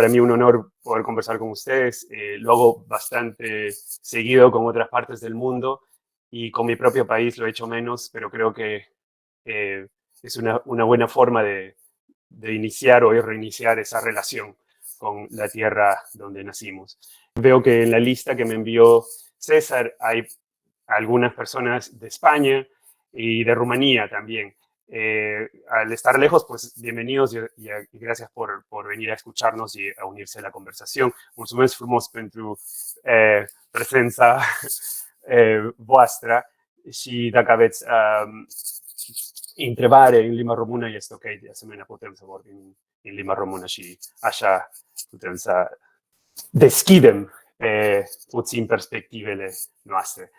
para mí un honor poder conversar con ustedes. Lo hago bastante seguido con otras partes del mundo y con mi propio país lo he hecho menos, pero creo que es una buena forma de iniciar o reiniciar esa relación con la tierra donde nacimos. Veo que en la lista que me envió César hay algunas personas de España y de Rumanía también. Al estar lejos, pues bienvenidos y gracias por venir a escucharnos y a unirse a la conversación. Mulțumesc frumos pentru prezența voastră și dacă aveți întrebare în limba română, este ok, de asemenea putem să vorbim în limba română și așa putem să deschidem puțin perspectivele noastre.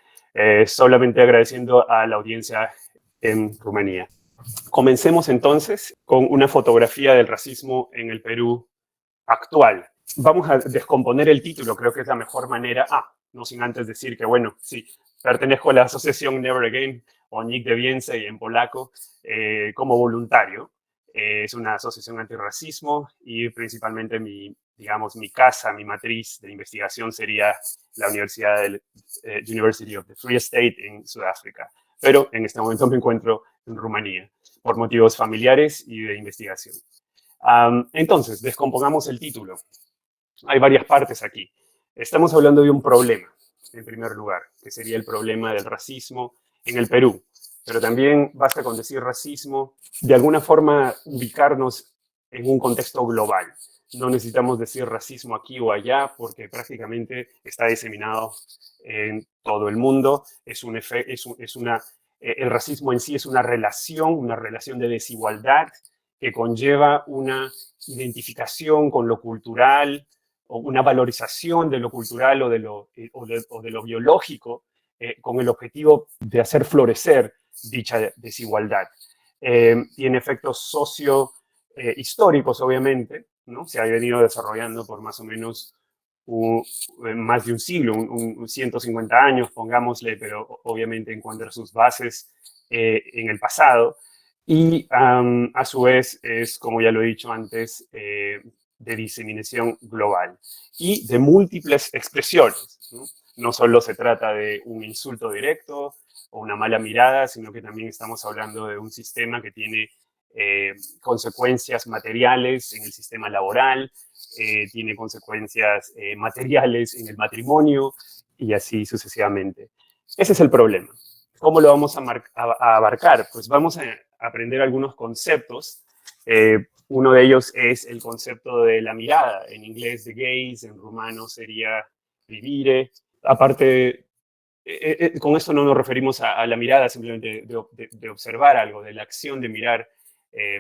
Solamente agradeciendo a la audiencia en Rumanía. Comencemos entonces con una fotografía del racismo en el Perú actual. Vamos a descomponer el título, creo que es la mejor manera. No sin antes decir que, bueno, sí, pertenezco a la asociación Never Again, o Nigdy Więcej en polaco, como voluntario. Es una asociación antirracismo y principalmente mi casa, mi matriz de investigación sería la Universidad del University of the Free State en Sudáfrica. Pero en este momento me encuentro en Rumanía por motivos familiares y de investigación. Entonces, descompongamos el título. Hay varias partes aquí. Estamos hablando de un problema, en primer lugar, que sería el problema del racismo en el Perú. Pero también basta con decir racismo, de alguna forma ubicarnos en un contexto global. No necesitamos decir racismo aquí o allá porque prácticamente está diseminado en todo el mundo. El racismo en sí es una relación de desigualdad que conlleva una identificación con lo cultural o una valorización de lo cultural o de lo biológico con el objetivo de hacer florecer dicha desigualdad. Tiene efectos históricos, obviamente, ¿no? Se ha venido desarrollando por más o menos más de un siglo, 150 años, pongámosle, pero obviamente encuentra sus bases en el pasado. Y a su vez es, como ya lo he dicho antes, de diseminación global y de múltiples expresiones, ¿no? No solo se trata de un insulto directo o una mala mirada, sino que también estamos hablando de un sistema que tiene consecuencias materiales en el sistema laboral, tiene consecuencias materiales en el matrimonio y así sucesivamente. Ese es el problema. ¿Cómo lo vamos a abarcar? Pues vamos a aprender algunos conceptos. Uno de ellos es el concepto de la mirada, en inglés de gaze, en rumano sería privire. Aparte, con esto no nos referimos a la mirada simplemente de observar algo, de la acción de mirar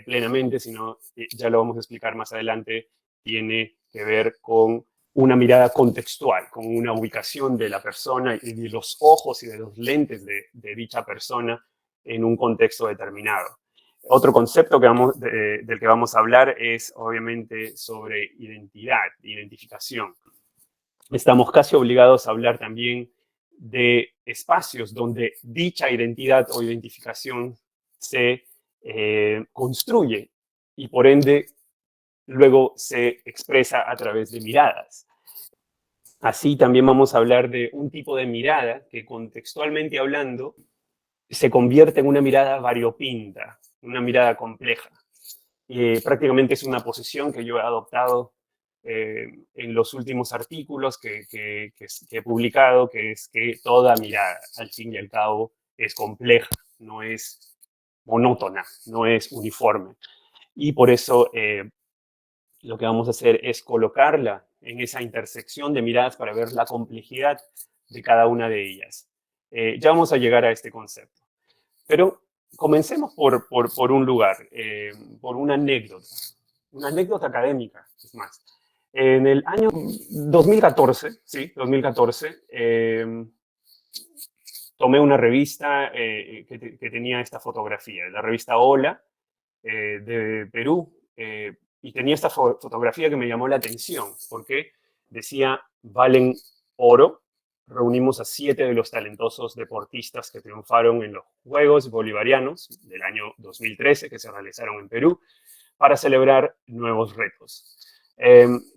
plenamente, sino, ya lo vamos a explicar más adelante, tiene que ver con una mirada contextual, con una ubicación de la persona y de los ojos y de los lentes de dicha persona en un contexto determinado. Otro concepto del que vamos a hablar es, obviamente, sobre identificación. Estamos casi obligados a hablar también de espacios donde dicha identidad o identificación se construye y, por ende, luego se expresa a través de miradas. Así también vamos a hablar de un tipo de mirada que, contextualmente hablando, se convierte en una mirada variopinta, una mirada compleja. Prácticamente es una posición que yo he adoptado en los últimos artículos que he publicado, que es que toda mirada, al fin y al cabo, es compleja, no es monótona, no es uniforme. Y por eso lo que vamos a hacer es colocarla en esa intersección de miradas para ver la complejidad de cada una de ellas. Ya vamos a llegar a este concepto. Pero comencemos por un lugar, por una anécdota académica, es más. En el año 2014, tomé una revista que tenía esta fotografía, la revista Hola de Perú, y tenía esta fotografía que me llamó la atención, porque decía, valen oro. Reunimos a 7 de los talentosos deportistas que triunfaron en los Juegos Bolivarianos del año 2013, que se realizaron en Perú, para celebrar nuevos retos.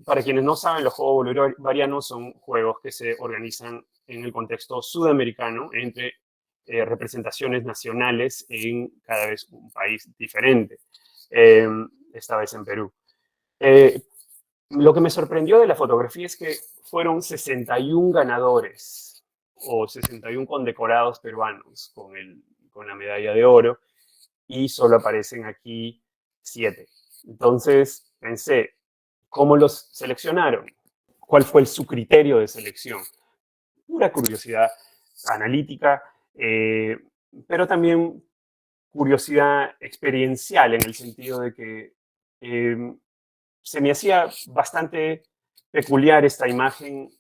Para quienes no saben, los Juegos Bolivarianos son juegos que se organizan en el contexto sudamericano entre representaciones nacionales en cada vez un país diferente, esta vez en Perú. Lo que me sorprendió de la fotografía es que fueron 61 ganadores o 61 condecorados peruanos con la medalla de oro y solo aparecen aquí 7. Entonces pensé, ¿cómo los seleccionaron? ¿Cuál fue su criterio de selección? Pura curiosidad analítica, pero también curiosidad experiencial en el sentido de que se me hacía bastante peculiar esta imagen.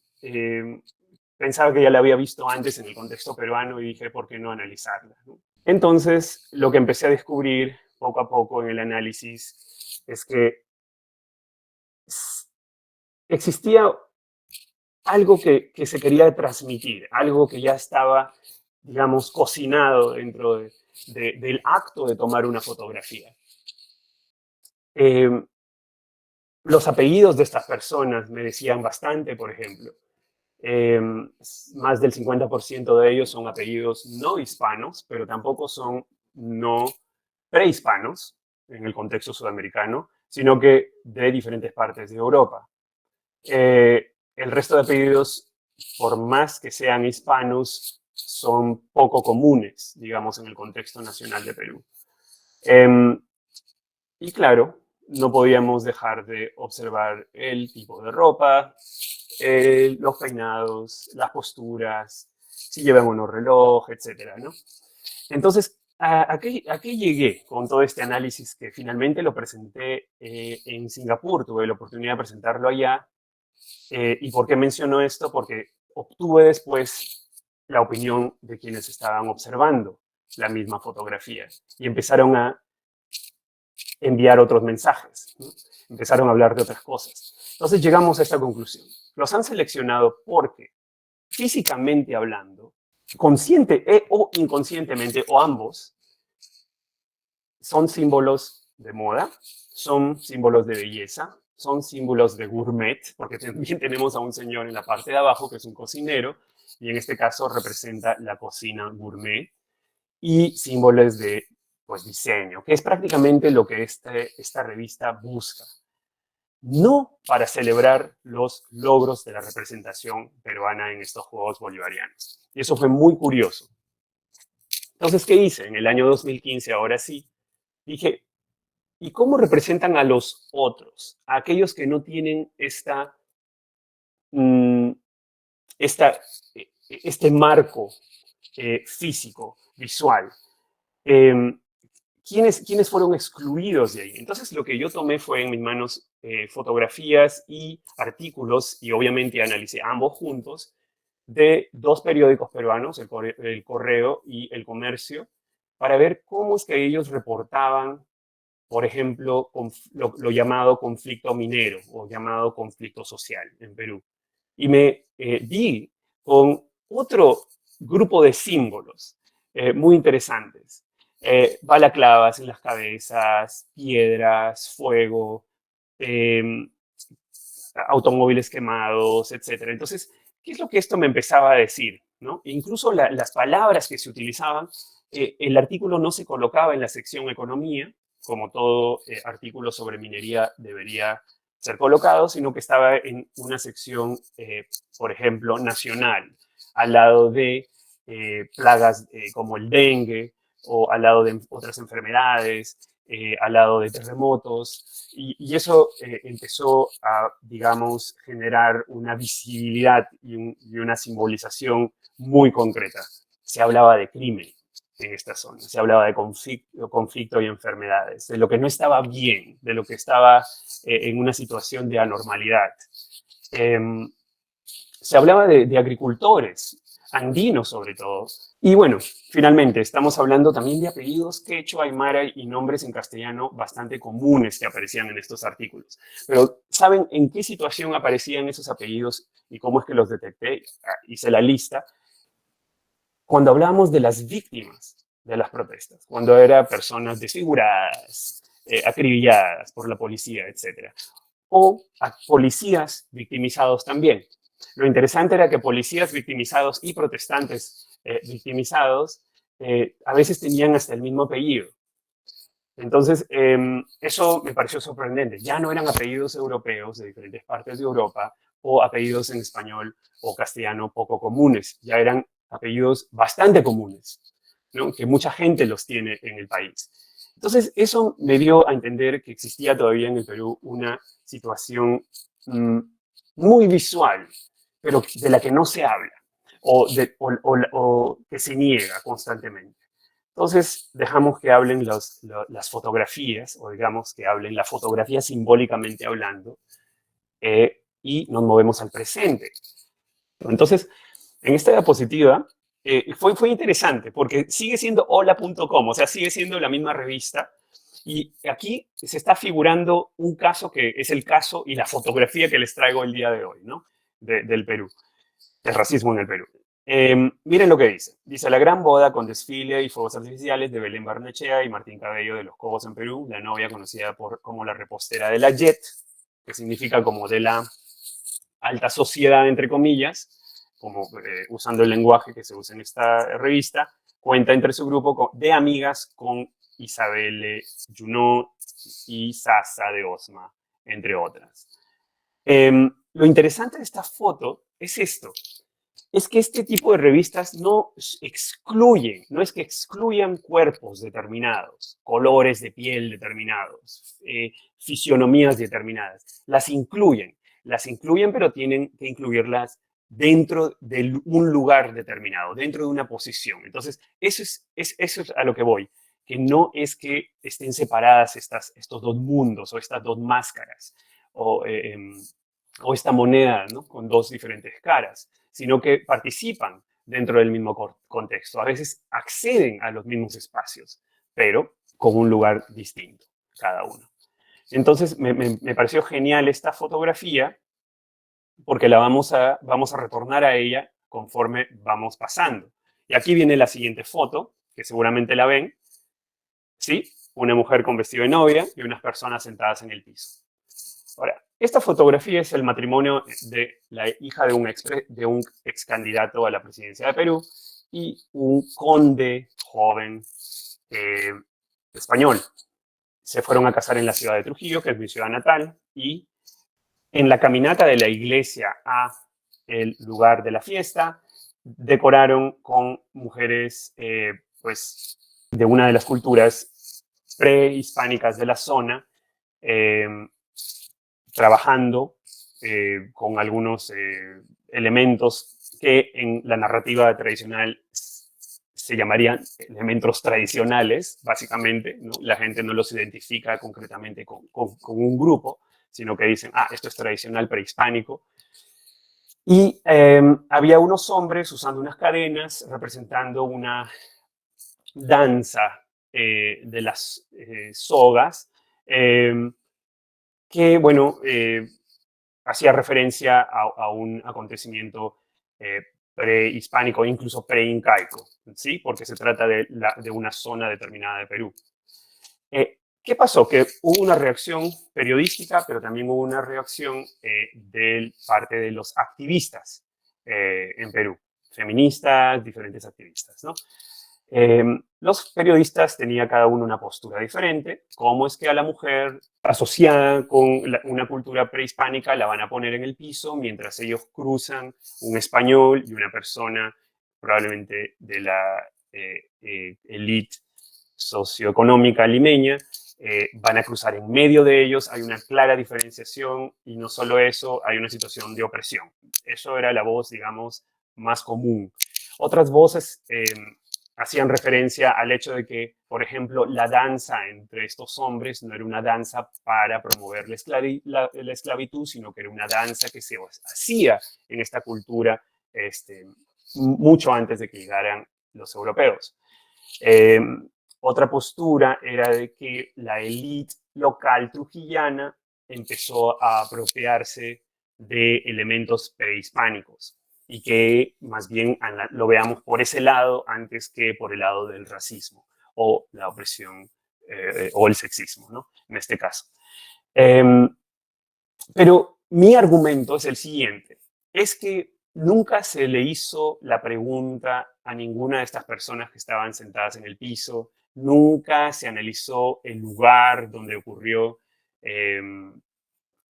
Pensaba que ya la había visto antes en el contexto peruano y dije, ¿por qué no analizarla? ¿No? Entonces, lo que empecé a descubrir poco a poco en el análisis es que existía algo que se quería transmitir, algo que ya estaba, digamos, cocinado dentro del acto de tomar una fotografía. Los apellidos de estas personas me decían bastante, por ejemplo. Más del 50% de ellos son apellidos no hispanos, pero tampoco son no prehispanos en el contexto sudamericano, sino que de diferentes partes de Europa. El resto de apellidos, por más que sean hispanos, son poco comunes, digamos, en el contexto nacional de Perú. Y claro, no podíamos dejar de observar el tipo de ropa, los peinados, las posturas, si llevan o no reloj, etcétera, ¿no? Entonces, ¿a qué llegué con todo este análisis que finalmente lo presenté en Singapur? Tuve la oportunidad de presentarlo allá. ¿Y por qué menciono esto? Porque obtuve después la opinión de quienes estaban observando la misma fotografía y empezaron a enviar otros mensajes, ¿no? Empezaron a hablar de otras cosas. Entonces llegamos a esta conclusión. Los han seleccionado porque, físicamente hablando, consciente o inconscientemente, o ambos, son símbolos de moda, son símbolos de belleza, son símbolos de gourmet, porque también tenemos a un señor en la parte de abajo que es un cocinero, y en este caso representa la cocina gourmet, y símbolos de pues, diseño, que es prácticamente lo que esta revista busca. No para celebrar los logros de la representación peruana en estos Juegos Bolivarianos. Y eso fue muy curioso. Entonces, ¿qué hice? En el año 2015, ahora sí, dije, ¿y cómo representan a los otros? A aquellos que no tienen este marco físico, visual. ¿Quiénes fueron excluidos de ahí? Entonces, lo que yo tomé fue en mis manos fotografías y artículos, y obviamente analicé ambos juntos, de dos periódicos peruanos, el Correo y El Comercio, para ver cómo es que ellos reportaban, por ejemplo, lo llamado conflicto minero o llamado conflicto social en Perú. Y me di con otro grupo de símbolos muy interesantes. Balaclavas en las cabezas, piedras, fuego, eh, automóviles quemados, etcétera. Entonces, ¿qué es lo que esto me empezaba a decir? ¿No? Incluso las palabras que se utilizaban, el artículo no se colocaba en la sección economía, como todo artículo sobre minería debería ser colocado, sino que estaba en una sección, por ejemplo, nacional, al lado de plagas como el dengue o al lado de otras enfermedades, al lado de terremotos, y eso empezó a, digamos, generar una visibilidad y una simbolización muy concreta. Se hablaba de crimen en esta zona, se hablaba de conflicto y enfermedades, de lo que no estaba bien, de lo que estaba en una situación de anormalidad. Se hablaba de agricultores, andinos sobre todo. Y bueno, finalmente estamos hablando también de apellidos quechua, aymara y nombres en castellano bastante comunes que aparecían en estos artículos. Pero ¿saben en qué situación aparecían esos apellidos y cómo es que los detecté? Hice la lista. Cuando hablábamos de las víctimas de las protestas, cuando eran personas desfiguradas, acribilladas por la policía, etc. o a policías victimizados también. Lo interesante era que policías victimizados y protestantes victimizados a veces tenían hasta el mismo apellido. Entonces, eso me pareció sorprendente. Ya no eran apellidos europeos de diferentes partes de Europa o apellidos en español o castellano poco comunes. Ya eran apellidos bastante comunes, ¿no? Que mucha gente los tiene en el país. Entonces, eso me dio a entender que existía todavía en el Perú una situación muy visual, pero de la que no se habla o que se niega constantemente. Entonces, dejamos que hablen las fotografías, o digamos que hablen la fotografía simbólicamente hablando, y nos movemos al presente. Entonces, en esta diapositiva, fue interesante, porque sigue siendo hola.com, o sea, sigue siendo la misma revista, y aquí se está figurando un caso que es el caso y la fotografía que les traigo el día de hoy, ¿no? Del Perú, del racismo en el Perú. Miren lo que dice. Dice, la gran boda con desfile y fuegos artificiales de Belén Barnechea y Martín Cabello de Los Cobos en Perú, la novia conocida como la repostera de la Jet, que significa como de la alta sociedad, entre comillas, como usando el lenguaje que se usa en esta revista, cuenta entre su grupo de amigas con Isabelle Junot y Sasa de Osma, entre otras. Lo interesante de esta foto es esto, es que este tipo de revistas no excluyen, no es que excluyan cuerpos determinados, colores de piel determinados, fisionomías determinadas, las incluyen, pero tienen que incluirlas dentro de un lugar determinado, dentro de una posición. Entonces, eso es a lo que voy, que no es que estén separadas estos dos mundos o estas dos máscaras o esta moneda, ¿no? Con dos diferentes caras, sino que participan dentro del mismo contexto. A veces acceden a los mismos espacios, pero con un lugar distinto cada uno. Entonces, me pareció genial esta fotografía porque vamos a retornar a ella conforme vamos pasando. Y aquí viene la siguiente foto, que seguramente la ven. ¿Sí? Una mujer con vestido de novia y unas personas sentadas en el piso. Ahora, esta fotografía es el matrimonio de la hija de un ex candidato a la presidencia de Perú y un conde joven español. Se fueron a casar en la ciudad de Trujillo, que es mi ciudad natal, y en la caminata de la iglesia a el lugar de la fiesta, decoraron con mujeres pues, de una de las culturas prehispánicas de la zona, trabajando con algunos elementos que en la narrativa tradicional se llamarían elementos tradicionales, básicamente, ¿no? La gente no los identifica concretamente con un grupo, sino que dicen, ah, esto es tradicional prehispánico. Y había unos hombres usando unas cadenas representando una danza de las sogas, que, bueno, hacía referencia a un acontecimiento prehispánico, incluso preincaico, ¿sí? Porque se trata de una zona determinada de Perú. ¿Qué pasó? Que hubo una reacción periodística, pero también hubo una reacción de parte de los activistas en Perú, feministas, diferentes activistas, ¿no? Los periodistas tenían cada uno una postura diferente. ¿Cómo es que a la mujer asociada con una cultura prehispánica la van a poner en el piso mientras ellos cruzan un español y una persona probablemente de la élite socioeconómica limeña? Van a cruzar en medio de ellos, hay una clara diferenciación y no solo eso, hay una situación de opresión. Eso era la voz, digamos, más común. Otras voces hacían referencia al hecho de que, por ejemplo, la danza entre estos hombres no era una danza para promover la esclavitud, sino que era una danza que se hacía en esta cultura mucho antes de que llegaran los europeos. Otra postura era de que la élite local trujillana empezó a apropiarse de elementos prehispánicos y que más bien lo veamos por ese lado antes que por el lado del racismo o la opresión o el sexismo, ¿no? En este caso. Pero mi argumento es el siguiente, es que nunca se le hizo la pregunta a ninguna de estas personas que estaban sentadas en el piso, nunca se analizó el lugar donde ocurrió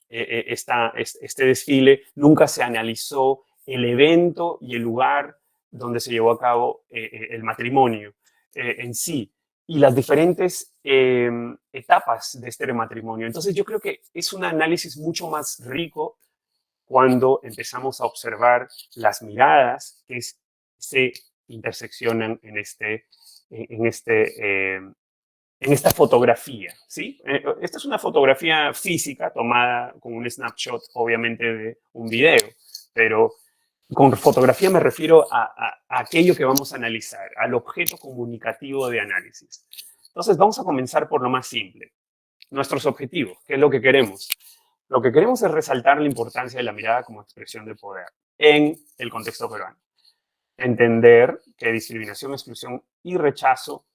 este desfile, nunca se analizó el evento y el lugar donde se llevó a cabo el matrimonio en sí y las diferentes etapas de este matrimonio. Entonces yo creo que es un análisis mucho más rico cuando empezamos a observar las miradas que se interseccionan en esta fotografía, ¿sí? Esta es una fotografía física tomada con un snapshot, obviamente, de un video, pero con fotografía me refiero a aquello que vamos a analizar, al objeto comunicativo de análisis. Entonces, vamos a comenzar por lo más simple. Nuestros objetivos, ¿qué es lo que queremos? Lo que queremos es resaltar la importancia de la mirada como expresión de poder en el contexto peruano. Entender que discriminación, exclusión y rechazo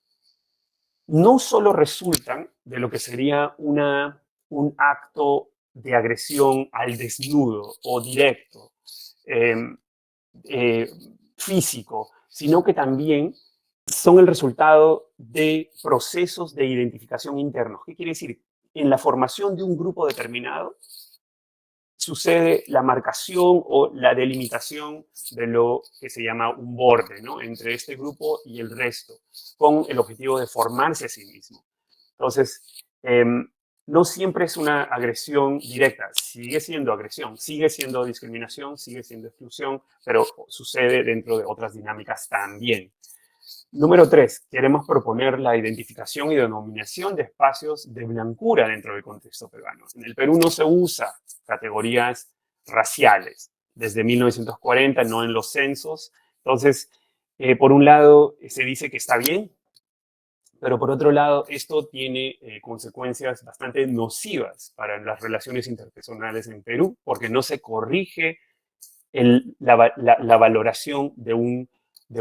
no solo resultan de lo que sería un acto de agresión al desnudo o directo, eh, eh, físico, sino que también son el resultado de procesos de identificación internos. ¿Qué quiere decir? En la formación de un grupo determinado sucede la marcación o la delimitación de lo que se llama un borde, ¿no? Entre este grupo y el resto, con el objetivo de formarse a sí mismo. Entonces, no siempre es una agresión directa, sigue siendo agresión, sigue siendo discriminación, sigue siendo exclusión, pero sucede dentro de otras dinámicas también. Número 3, queremos proponer la identificación y denominación de espacios de blancura dentro del contexto peruano. En el Perú no se usa categorías raciales desde 1940, no en los censos. Entonces, por un lado, se dice que está bien, pero por otro lado, esto tiene consecuencias bastante nocivas para las relaciones interpersonales en Perú, porque no se corrige la valoración de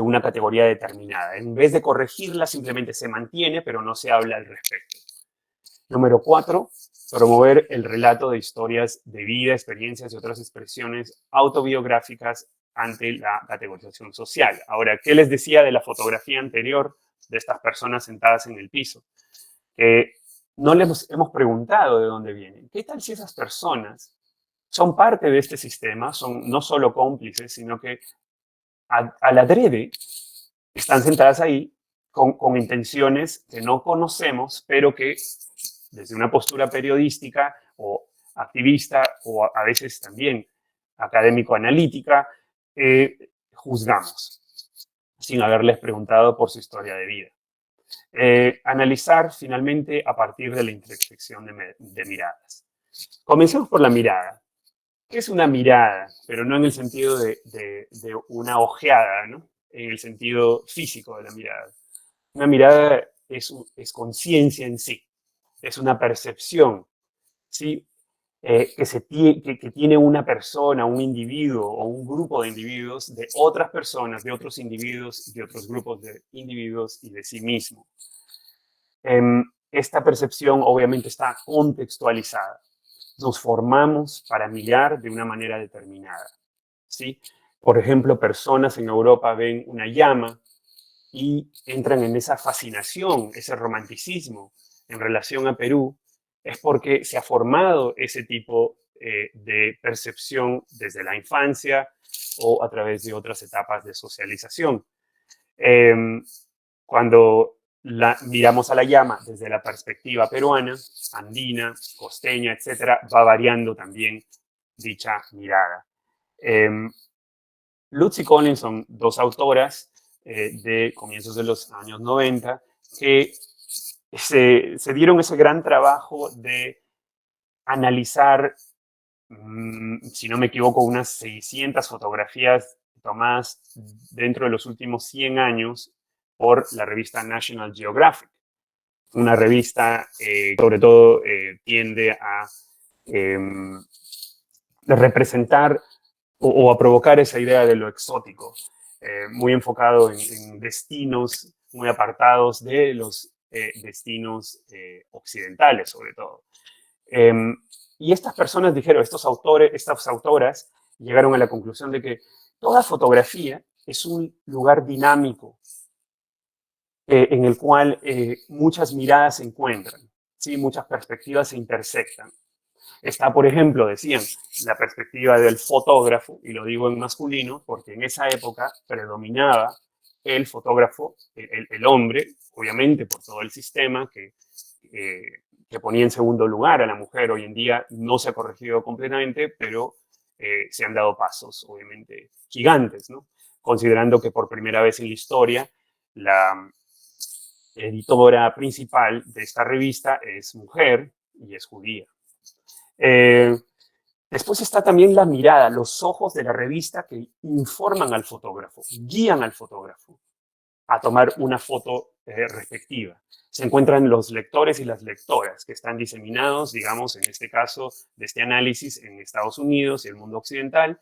una categoría determinada. En vez de corregirla, simplemente se mantiene, pero no se habla al respecto. Número 4, promover el relato de historias de vida, experiencias y otras expresiones autobiográficas ante la categorización social. Ahora, ¿qué les decía de la fotografía anterior de estas personas sentadas en el piso? No les hemos preguntado de dónde vienen. ¿Qué tal si esas personas son parte de este sistema, son no solo cómplices, sino que al adrede están sentadas ahí con intenciones que no conocemos, pero que desde una postura periodística o activista o a veces también académico-analítica, juzgamos sin haberles preguntado por su historia de vida. Analizar finalmente a partir de la intersección de miradas. Comencemos por la mirada. ¿Qué es una mirada? Pero no en el sentido de una ojeada, ¿no? En el sentido físico de la mirada. Una mirada es conciencia en sí, es una percepción, ¿sí? Que tiene una persona, un individuo o un grupo de individuos de otras personas, de otros individuos, de otros grupos de individuos y de sí mismo. Esta percepción obviamente está contextualizada. Nos formamos para mirar de una manera determinada, ¿sí? Por ejemplo, personas en Europa ven una llama y entran en esa fascinación, ese romanticismo en relación a Perú, es porque se ha formado ese tipo de percepción desde la infancia o a través de otras etapas de socialización. Cuando miramos a la llama desde la perspectiva peruana, andina, costeña, etcétera, va variando también dicha mirada. Lutz y Collins son dos autoras de comienzos de los años 90 que se dieron ese gran trabajo de analizar, si no me equivoco, unas 600 fotografías tomadas dentro de los últimos 100 años por la revista National Geographic. Una revista sobre todo tiende a representar o a provocar esa idea de lo exótico, muy enfocado en destinos muy apartados de los destinos occidentales, sobre todo. Y estas personas dijeron, estas autoras llegaron a la conclusión de que toda fotografía es un lugar dinámico en el cual muchas miradas se encuentran, ¿sí? Muchas perspectivas se intersectan. Está, por ejemplo, decían, la perspectiva del fotógrafo, y lo digo en masculino, porque en esa época predominaba el fotógrafo, el hombre, obviamente por todo el sistema que ponía en segundo lugar a la mujer. Hoy en día no se ha corregido completamente, pero se han dado pasos, obviamente, gigantes, ¿no? Considerando que por primera vez en la historia la editora principal de esta revista es mujer y es judía. Después está también la mirada, los ojos de la revista que informan al fotógrafo, guían al fotógrafo a tomar una foto respectiva. Se encuentran los lectores y las lectoras que están diseminados, digamos, en este caso, de este análisis en Estados Unidos y el mundo occidental,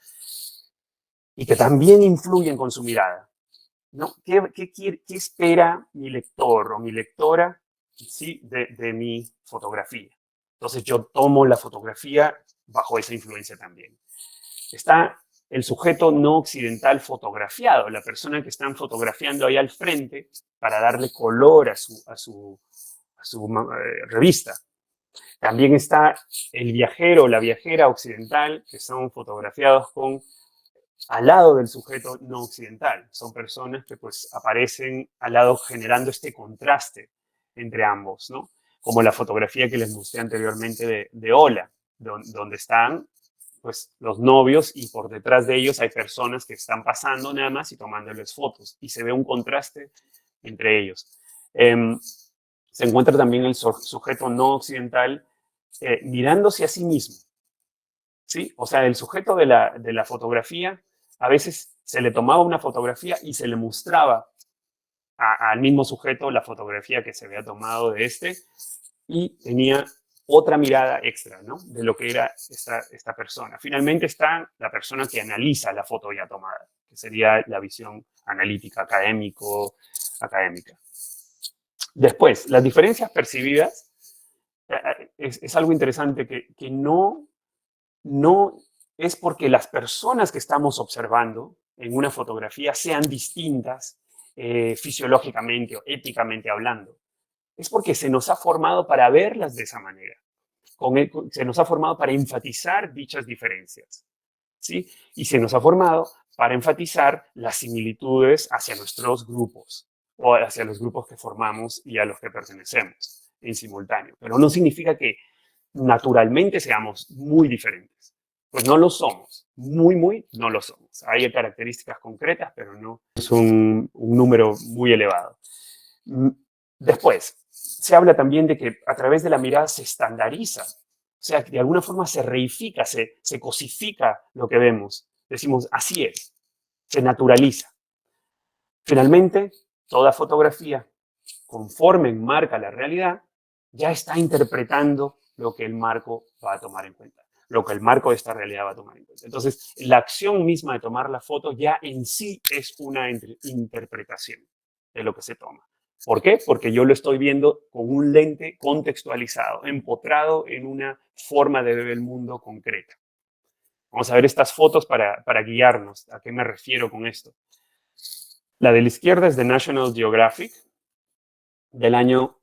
y que también influyen con su mirada, ¿no? ¿Qué espera mi lector o mi lectora, ¿sí? de mi fotografía? Entonces yo tomo la fotografía bajo esa influencia también. Está el sujeto no occidental fotografiado, la persona que están fotografiando ahí al frente para darle color a su revista. También está el viajero o la viajera occidental, que son fotografiados al lado del sujeto no occidental. Son personas que pues aparecen al lado generando este contraste entre ambos, ¿no? Como la fotografía que les mostré anteriormente de Ola, donde están pues los novios y por detrás de ellos hay personas que están pasando nada más y tomándoles fotos y se ve un contraste entre ellos. Se encuentra también el sujeto no occidental mirándose a sí mismo, ¿sí? O sea, el sujeto de la fotografía, a veces se le tomaba una fotografía y se le mostraba al mismo sujeto la fotografía que se había tomado de este y tenía otra mirada extra, ¿no? De lo que era esta persona. Finalmente está la persona que analiza la foto ya tomada, que sería la visión analítica, académica. Después, las diferencias percibidas es algo interesante que no es porque las personas que estamos observando en una fotografía sean distintas fisiológicamente o éticamente hablando. Es porque se nos ha formado para verlas de esa manera. Se nos ha formado para enfatizar dichas diferencias, ¿sí? Y se nos ha formado para enfatizar las similitudes hacia nuestros grupos o hacia los grupos que formamos y a los que pertenecemos en simultáneo. Pero no significa que naturalmente seamos muy diferentes. Pues no lo somos. Muy no lo somos. Hay características concretas, pero no es un número muy elevado. Después, se habla también de que a través de la mirada se estandariza. O sea, que de alguna forma se reifica, se cosifica lo que vemos. Decimos, así es. Se naturaliza. Finalmente, toda fotografía, conforme enmarca la realidad, ya está interpretando lo que el marco va a tomar en cuenta, lo que el marco de esta realidad va a tomar en cuenta. Entonces, la acción misma de tomar la foto ya en sí es una interpretación de lo que se toma. ¿Por qué? Porque yo lo estoy viendo con un lente contextualizado, empotrado en una forma de ver el mundo concreta. Vamos a ver estas fotos para guiarnos. ¿A qué me refiero con esto? La de la izquierda es de National Geographic, del año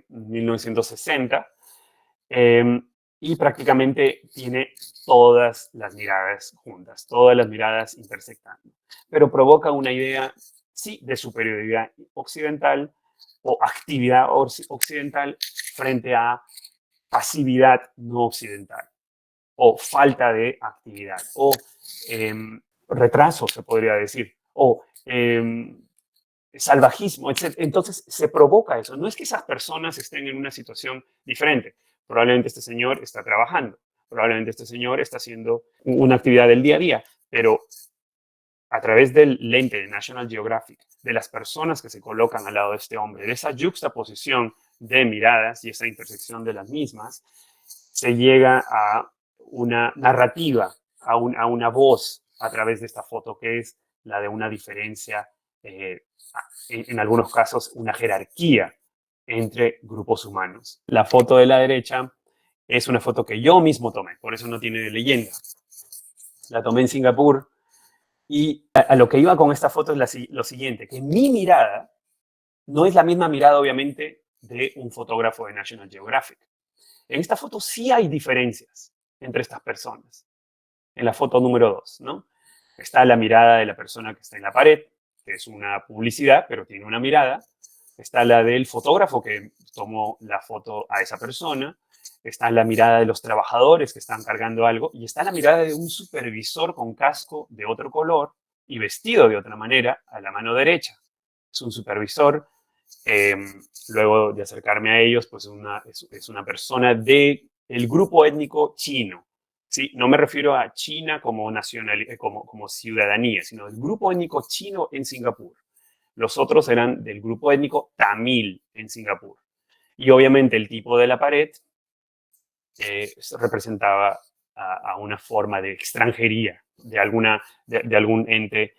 1960, y prácticamente tiene todas las miradas juntas, todas las miradas intersectando. Pero provoca una idea, sí, de superioridad occidental o actividad occidental frente a pasividad no occidental o falta de actividad o retraso, se podría decir, o salvajismo, etc. Entonces se provoca eso. No es que esas personas estén en una situación diferente. Probablemente este señor está trabajando, probablemente este señor está haciendo una actividad del día a día, pero a través del lente de National Geographic, de las personas que se colocan al lado de este hombre, de esa juxtaposición de miradas y esa intersección de las mismas, se llega a una narrativa, a una voz a través de esta foto, que es la de una diferencia, en algunos casos una jerarquía entre grupos humanos. La foto de la derecha Es una foto que yo mismo tomé, por eso no tiene leyenda. La tomé en Singapur y a lo que iba con esta foto es lo siguiente, que mi mirada no es la misma mirada, obviamente, de un fotógrafo de National Geographic. En esta foto sí hay diferencias entre estas personas. En la foto número 2, ¿no? Está la mirada de la persona que está en la pared, que es una publicidad, pero tiene una mirada. Está la del fotógrafo que tomó la foto a esa persona. Está la mirada de los trabajadores que están cargando algo. Y está la mirada de un supervisor con casco de otro color y vestido de otra manera a la mano derecha. Es un supervisor. Luego de acercarme a ellos, pues es una persona del grupo étnico chino. ¿Sí? No me refiero a China como ciudadanía, sino del grupo étnico chino en Singapur. Los otros eran del grupo étnico tamil en Singapur. Y obviamente el tipo de la pared representaba a una forma de extranjería, de algún ente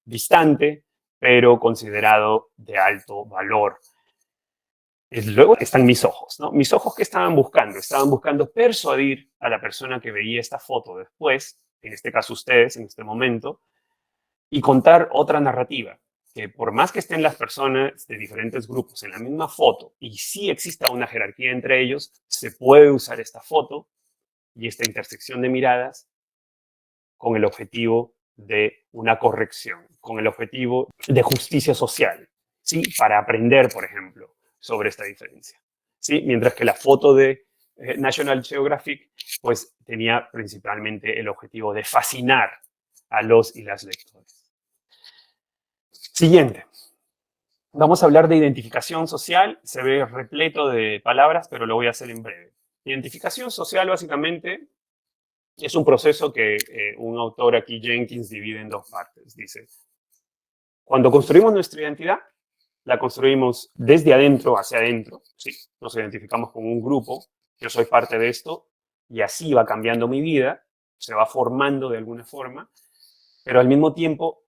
distante, pero considerado de alto valor. Luego están mis ojos, ¿no? Mis ojos, ¿qué estaban buscando? Estaban buscando persuadir a la persona que veía esta foto después, en este caso ustedes, en este momento, y contar otra narrativa, que por más que estén las personas de diferentes grupos en la misma foto y sí exista una jerarquía entre ellos, se puede usar esta foto y esta intersección de miradas con el objetivo de una corrección, con el objetivo de justicia social, ¿sí? Para aprender, por ejemplo, sobre esta diferencia, ¿sí? Mientras que la foto de National Geographic, pues tenía principalmente el objetivo de fascinar a los y las lectores. Siguiente. Vamos a hablar de identificación social. Se ve repleto de palabras, pero lo voy a hacer en breve. Identificación social, básicamente, es un proceso que un autor aquí, Jenkins, divide en dos partes. Dice, cuando construimos nuestra identidad, la construimos desde adentro hacia adentro. Sí, nos identificamos con un grupo, yo soy parte de esto, y así va cambiando mi vida, se va formando de alguna forma, pero al mismo tiempo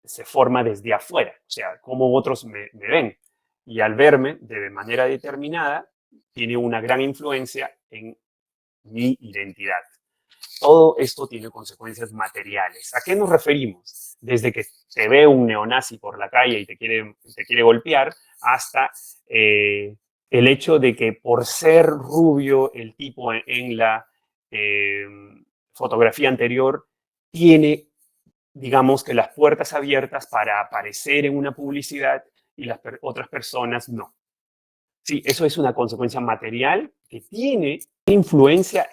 se forma desde afuera, o sea, cómo otros me ven. Y al verme de manera determinada, tiene una gran influencia en mi identidad. Todo esto tiene consecuencias materiales. ¿A qué nos referimos? Desde que te ve un neonazi por la calle y te quiere golpear, hasta el hecho de que por ser rubio el tipo en la fotografía anterior tiene, digamos, que las puertas abiertas para aparecer en una publicidad y las otras personas no. Sí, eso es una consecuencia material que tiene influencia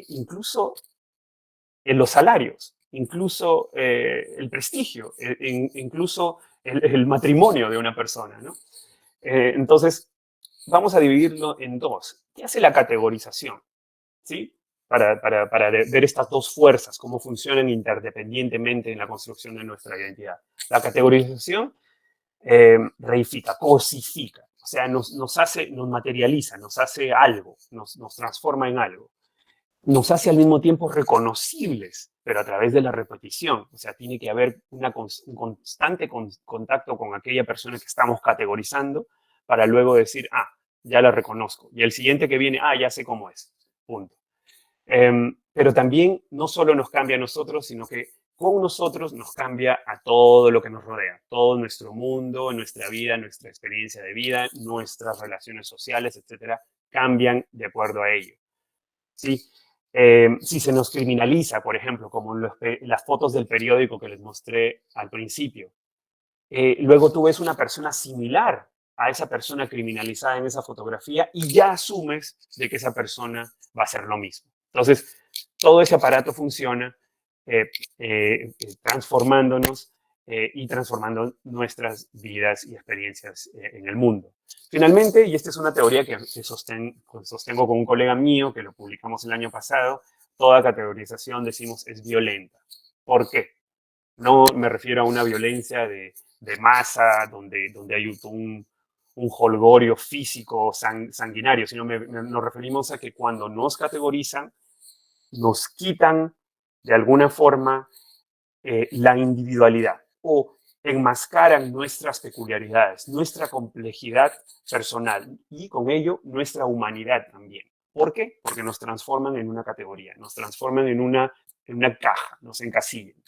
incluso en los salarios, incluso el prestigio, incluso el matrimonio de una persona, ¿no? Entonces, vamos a dividirlo en dos. ¿Qué hace la categorización? ¿Sí? Para ver estas dos fuerzas, cómo funcionan interdependientemente en la construcción de nuestra identidad. La categorización reifica, cosifica, o sea, nos materializa, nos hace algo, nos transforma en algo. Nos hace al mismo tiempo reconocibles, pero a través de la repetición. O sea, tiene que haber un constante contacto con aquella persona que estamos categorizando para luego decir, ah, ya la reconozco. Y el siguiente que viene, ah, ya sé cómo es. Punto. Pero también no solo nos cambia a nosotros, sino que con nosotros nos cambia a todo lo que nos rodea, todo nuestro mundo, nuestra vida, nuestra experiencia de vida, nuestras relaciones sociales, etcétera, cambian de acuerdo a ello. ¿Sí? Si se nos criminaliza, por ejemplo, como en las fotos del periódico que les mostré al principio, luego tú ves una persona similar a esa persona criminalizada en esa fotografía y ya asumes de que esa persona va a hacer lo mismo. Entonces, todo ese aparato funciona transformándonos y transformando nuestras vidas y experiencias en el mundo. Finalmente, y esta es una teoría que sostengo con un colega mío, que lo publicamos el año pasado, toda categorización, decimos, es violenta. ¿Por qué? No me refiero a una violencia de masa, donde hay un jolgorio físico sanguinario, sino nos referimos a que cuando nos categorizan, nos quitan de alguna forma la individualidad o enmascaran nuestras peculiaridades, nuestra complejidad personal y con ello nuestra humanidad también. ¿Por qué? Porque nos transforman en una categoría, nos transforman en una caja, nos encasillan.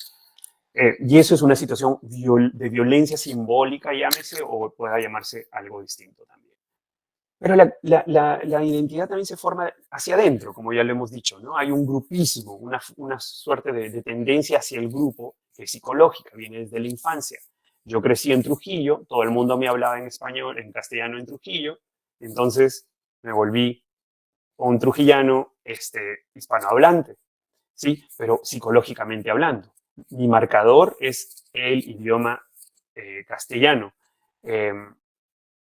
Y eso es una situación de violencia simbólica, llámese, o pueda llamarse algo distinto también. Pero la identidad también se forma hacia adentro, como ya lo hemos dicho, ¿no? Hay un grupismo, una suerte de tendencia hacia el grupo que es psicológica, viene desde la infancia. Yo crecí en Trujillo, todo el mundo me hablaba en español, en castellano en Trujillo, entonces me volví un trujillano hispanohablante, ¿sí? Pero psicológicamente hablando. Mi marcador es el idioma castellano.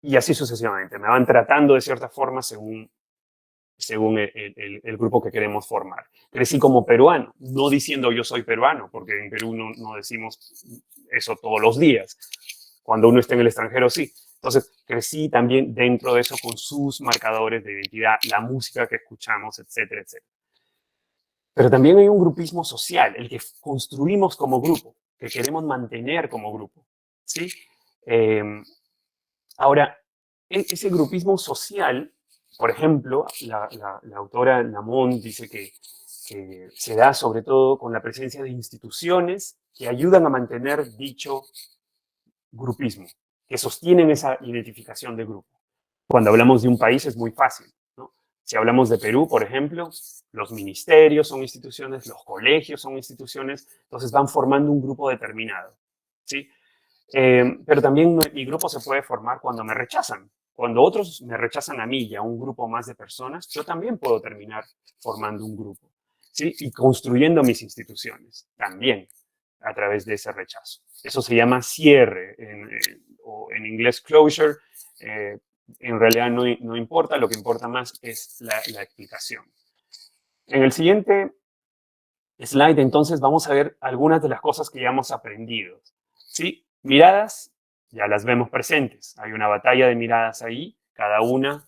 Y así sucesivamente. Me van tratando de cierta forma según el grupo que queremos formar. Crecí como peruano, no diciendo yo soy peruano, porque en Perú no decimos eso todos los días. Cuando uno está en el extranjero, sí. Entonces, crecí también dentro de eso con sus marcadores de identidad, la música que escuchamos, etcétera, etcétera. Pero también hay un grupismo social, el que construimos como grupo, que queremos mantener como grupo, ¿sí? Ahora, ese grupismo social, por ejemplo, la autora Lamont dice que se da sobre todo con la presencia de instituciones que ayudan a mantener dicho grupismo, que sostienen esa identificación de grupo. Cuando hablamos de un país es muy fácil, ¿no? Si hablamos de Perú, por ejemplo, los ministerios son instituciones, los colegios son instituciones, entonces van formando un grupo determinado, ¿sí? Pero también mi grupo se puede formar cuando me rechazan. Cuando otros me rechazan a mí y a un grupo más de personas, yo también puedo terminar formando un grupo, ¿sí? Y construyendo mis instituciones también a través de ese rechazo. Eso se llama cierre, o en inglés closure. En realidad no importa, lo que importa más es la explicación. En el siguiente slide, entonces, vamos a ver algunas de las cosas que ya hemos aprendido. ¿Sí? Miradas, ya las vemos presentes. Hay una batalla de miradas ahí, cada una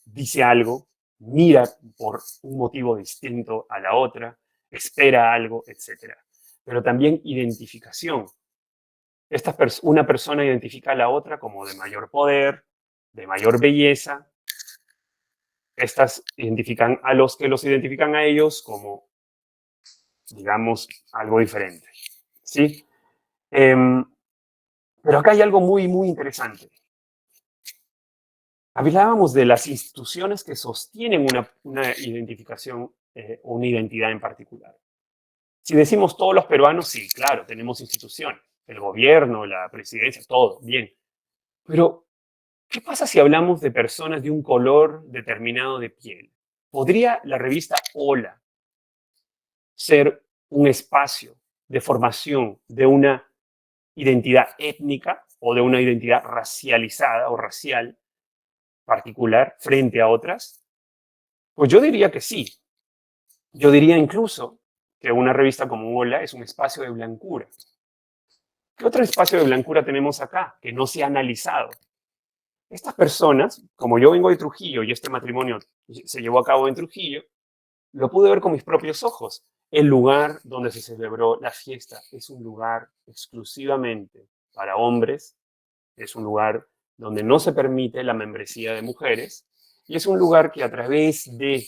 dice algo, mira por un motivo distinto a la otra, espera algo, etc. Pero también identificación. Una persona identifica a la otra como de mayor poder, de mayor belleza. Estas identifican a los que los identifican a ellos como, digamos, algo diferente. ¿Sí? Pero acá hay algo muy, muy interesante. Hablábamos de las instituciones que sostienen una identificación o una identidad en particular. Si decimos todos los peruanos, sí, claro, tenemos instituciones, el gobierno, la presidencia, todo, bien. Pero, ¿qué pasa si hablamos de personas de un color determinado de piel? ¿Podría la revista Hola ser un espacio de formación de una identidad étnica o de una identidad racializada o racial particular frente a otras? Pues yo diría que sí. Yo diría incluso que una revista como Hola es un espacio de blancura. ¿Qué otro espacio de blancura tenemos acá que no se ha analizado? Estas personas, como yo vengo de Trujillo y este matrimonio se llevó a cabo en Trujillo, lo pude ver con mis propios ojos. El lugar donde se celebró la fiesta es un lugar exclusivamente para hombres, es un lugar donde no se permite la membresía de mujeres y es un lugar que a través de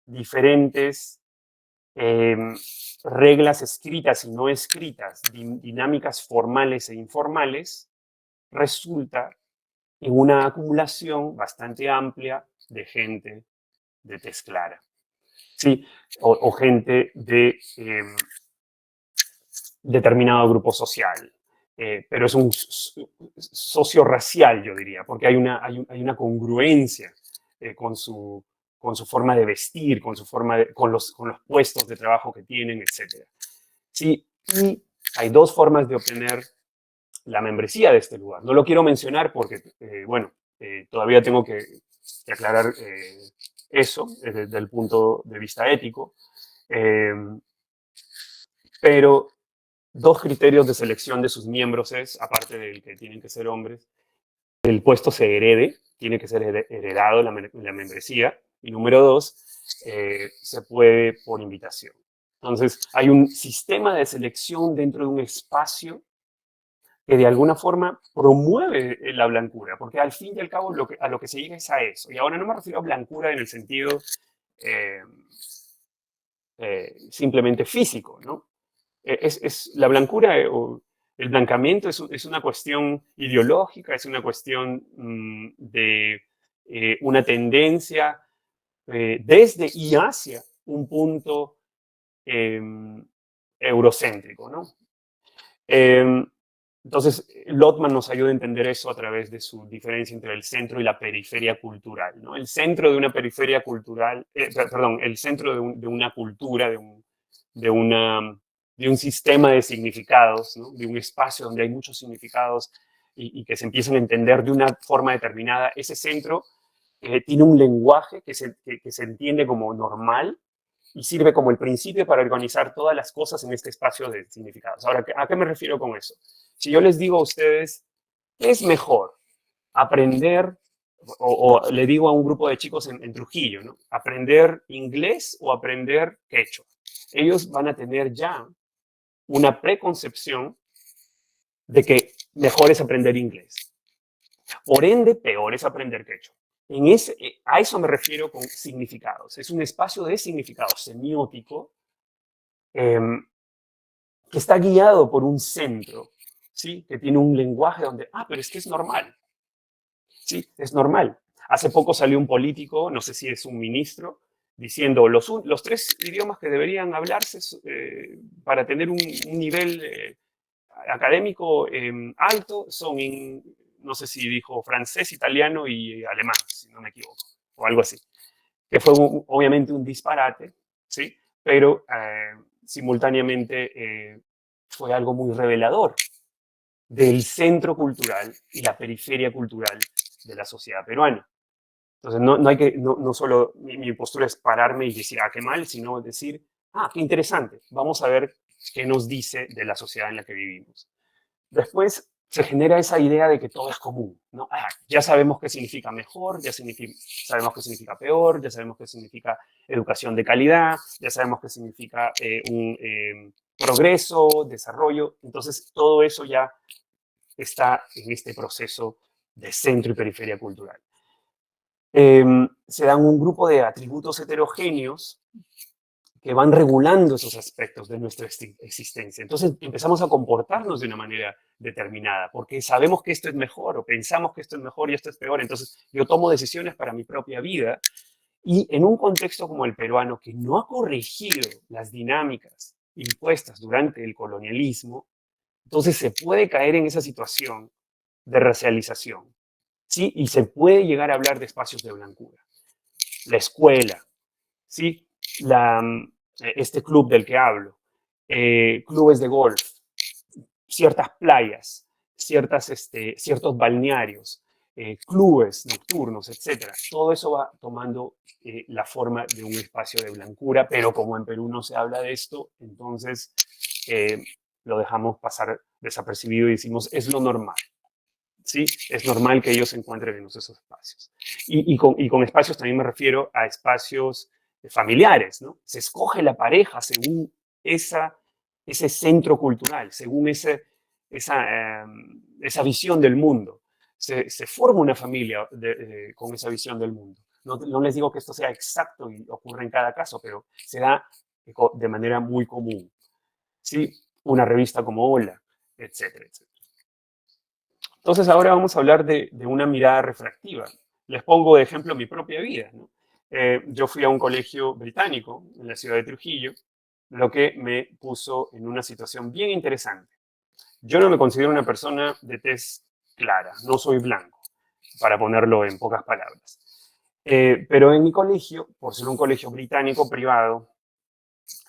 diferentes reglas escritas y no escritas, dinámicas formales e informales, resulta en una acumulación bastante amplia de gente de tez clara, ¿sí? O gente de determinado grupo social. Pero es un socio-racial, yo diría, porque hay una congruencia con su forma de vestir, con los puestos de trabajo que tienen, etc. Sí, y hay dos formas de obtener la membresía de este lugar. No lo quiero mencionar porque, bueno, todavía tengo que aclarar eso desde el punto de vista ético. Pero dos criterios de selección de sus miembros es, aparte del que tienen que ser hombres, el puesto se herede, tiene que ser heredado la membresía. Y número dos, se puede por invitación. Entonces, hay un sistema de selección dentro de un espacio que de alguna forma promueve la blancura, porque al fin y al cabo a lo que se llega es a eso. Y ahora no me refiero a blancura en el sentido eh, simplemente físico, ¿no? La blancura o el blancamiento es una cuestión ideológica, es una cuestión de una tendencia desde y hacia un punto eh, eurocéntrico, ¿no? Eh, entonces, Lotman nos ayuda a entender eso a través de su diferencia entre el centro y la periferia cultural, ¿no? El centro de una periferia cultural, perdón, el centro de una cultura, de, una, de un sistema de significados, ¿no? De un espacio donde hay muchos significados y que se empiezan a entender de una forma determinada. Ese centro tiene un lenguaje que se entiende como normal y sirve como el principio para organizar todas las cosas en este espacio de significados. Ahora, ¿a qué me refiero con eso? Si yo les digo a ustedes, ¿qué es mejor? Aprender, o le digo a un grupo de chicos en Trujillo, ¿no? ¿Aprender inglés o aprender quechua? Ellos van a tener ya una preconcepción de que mejor es aprender inglés. Por ende, peor es aprender quechua. A eso me refiero con significados. Es un espacio de significado semiótico eh, que está guiado por un centro, ¿sí? Que tiene un lenguaje donde, pero es que es normal. Sí, es normal. Hace poco salió un político, no sé si es un ministro, diciendo los tres idiomas que deberían hablarse para tener un nivel académico alto son, no sé si dijo francés, italiano y alemán, si no me equivoco, o algo así. Que fue obviamente un disparate, ¿sí? Pero simultáneamente fue algo muy revelador del centro cultural y la periferia cultural de la sociedad peruana. Entonces, no hay que, no solo mi postura es pararme y decir, qué mal, sino decir, qué interesante, vamos a ver qué nos dice de la sociedad en la que vivimos. Después se genera esa idea de que todo es común, ¿no? Ya sabemos qué significa mejor, sabemos qué significa peor, ya sabemos qué significa educación de calidad, ya sabemos qué significa un progreso, desarrollo. Entonces, todo eso ya está en este proceso de centro y periferia cultural. Se dan un grupo de atributos heterogéneos que van regulando esos aspectos de nuestra existencia. Entonces empezamos a comportarnos de una manera determinada, porque sabemos que esto es mejor o pensamos que esto es mejor y esto es peor. Entonces yo tomo decisiones para mi propia vida y en un contexto como el peruano, que no ha corregido las dinámicas impuestas durante el colonialismo, entonces se puede caer en esa situación de racialización, ¿sí? Y se puede llegar a hablar de espacios de blancura. La escuela, ¿sí? Este club del que hablo, clubes de golf, ciertas playas, ciertos balnearios, clubes nocturnos, etcétera. Todo eso va tomando la forma de un espacio de blancura, pero como en Perú no se habla de esto, entonces lo dejamos pasar desapercibido y decimos, es lo normal. ¿Sí? Es normal que ellos se encuentren en esos espacios. Y con espacios también me refiero a espacios familiares, ¿no? Se escoge la pareja según ese centro cultural, según esa visión del mundo. Se forma una familia con esa visión del mundo. No les digo que esto sea exacto y ocurre en cada caso, pero se da de manera muy común. ¿Sí? Una revista como Hola, etcétera, etcétera. Entonces ahora vamos a hablar de una mirada refractiva. Les pongo de ejemplo mi propia vida, ¿no? Yo fui a un colegio británico en la ciudad de Trujillo, lo que me puso en una situación bien interesante. Yo no me considero una persona de tez clara, no soy blanco, para ponerlo en pocas palabras. Pero en mi colegio, por ser un colegio británico privado,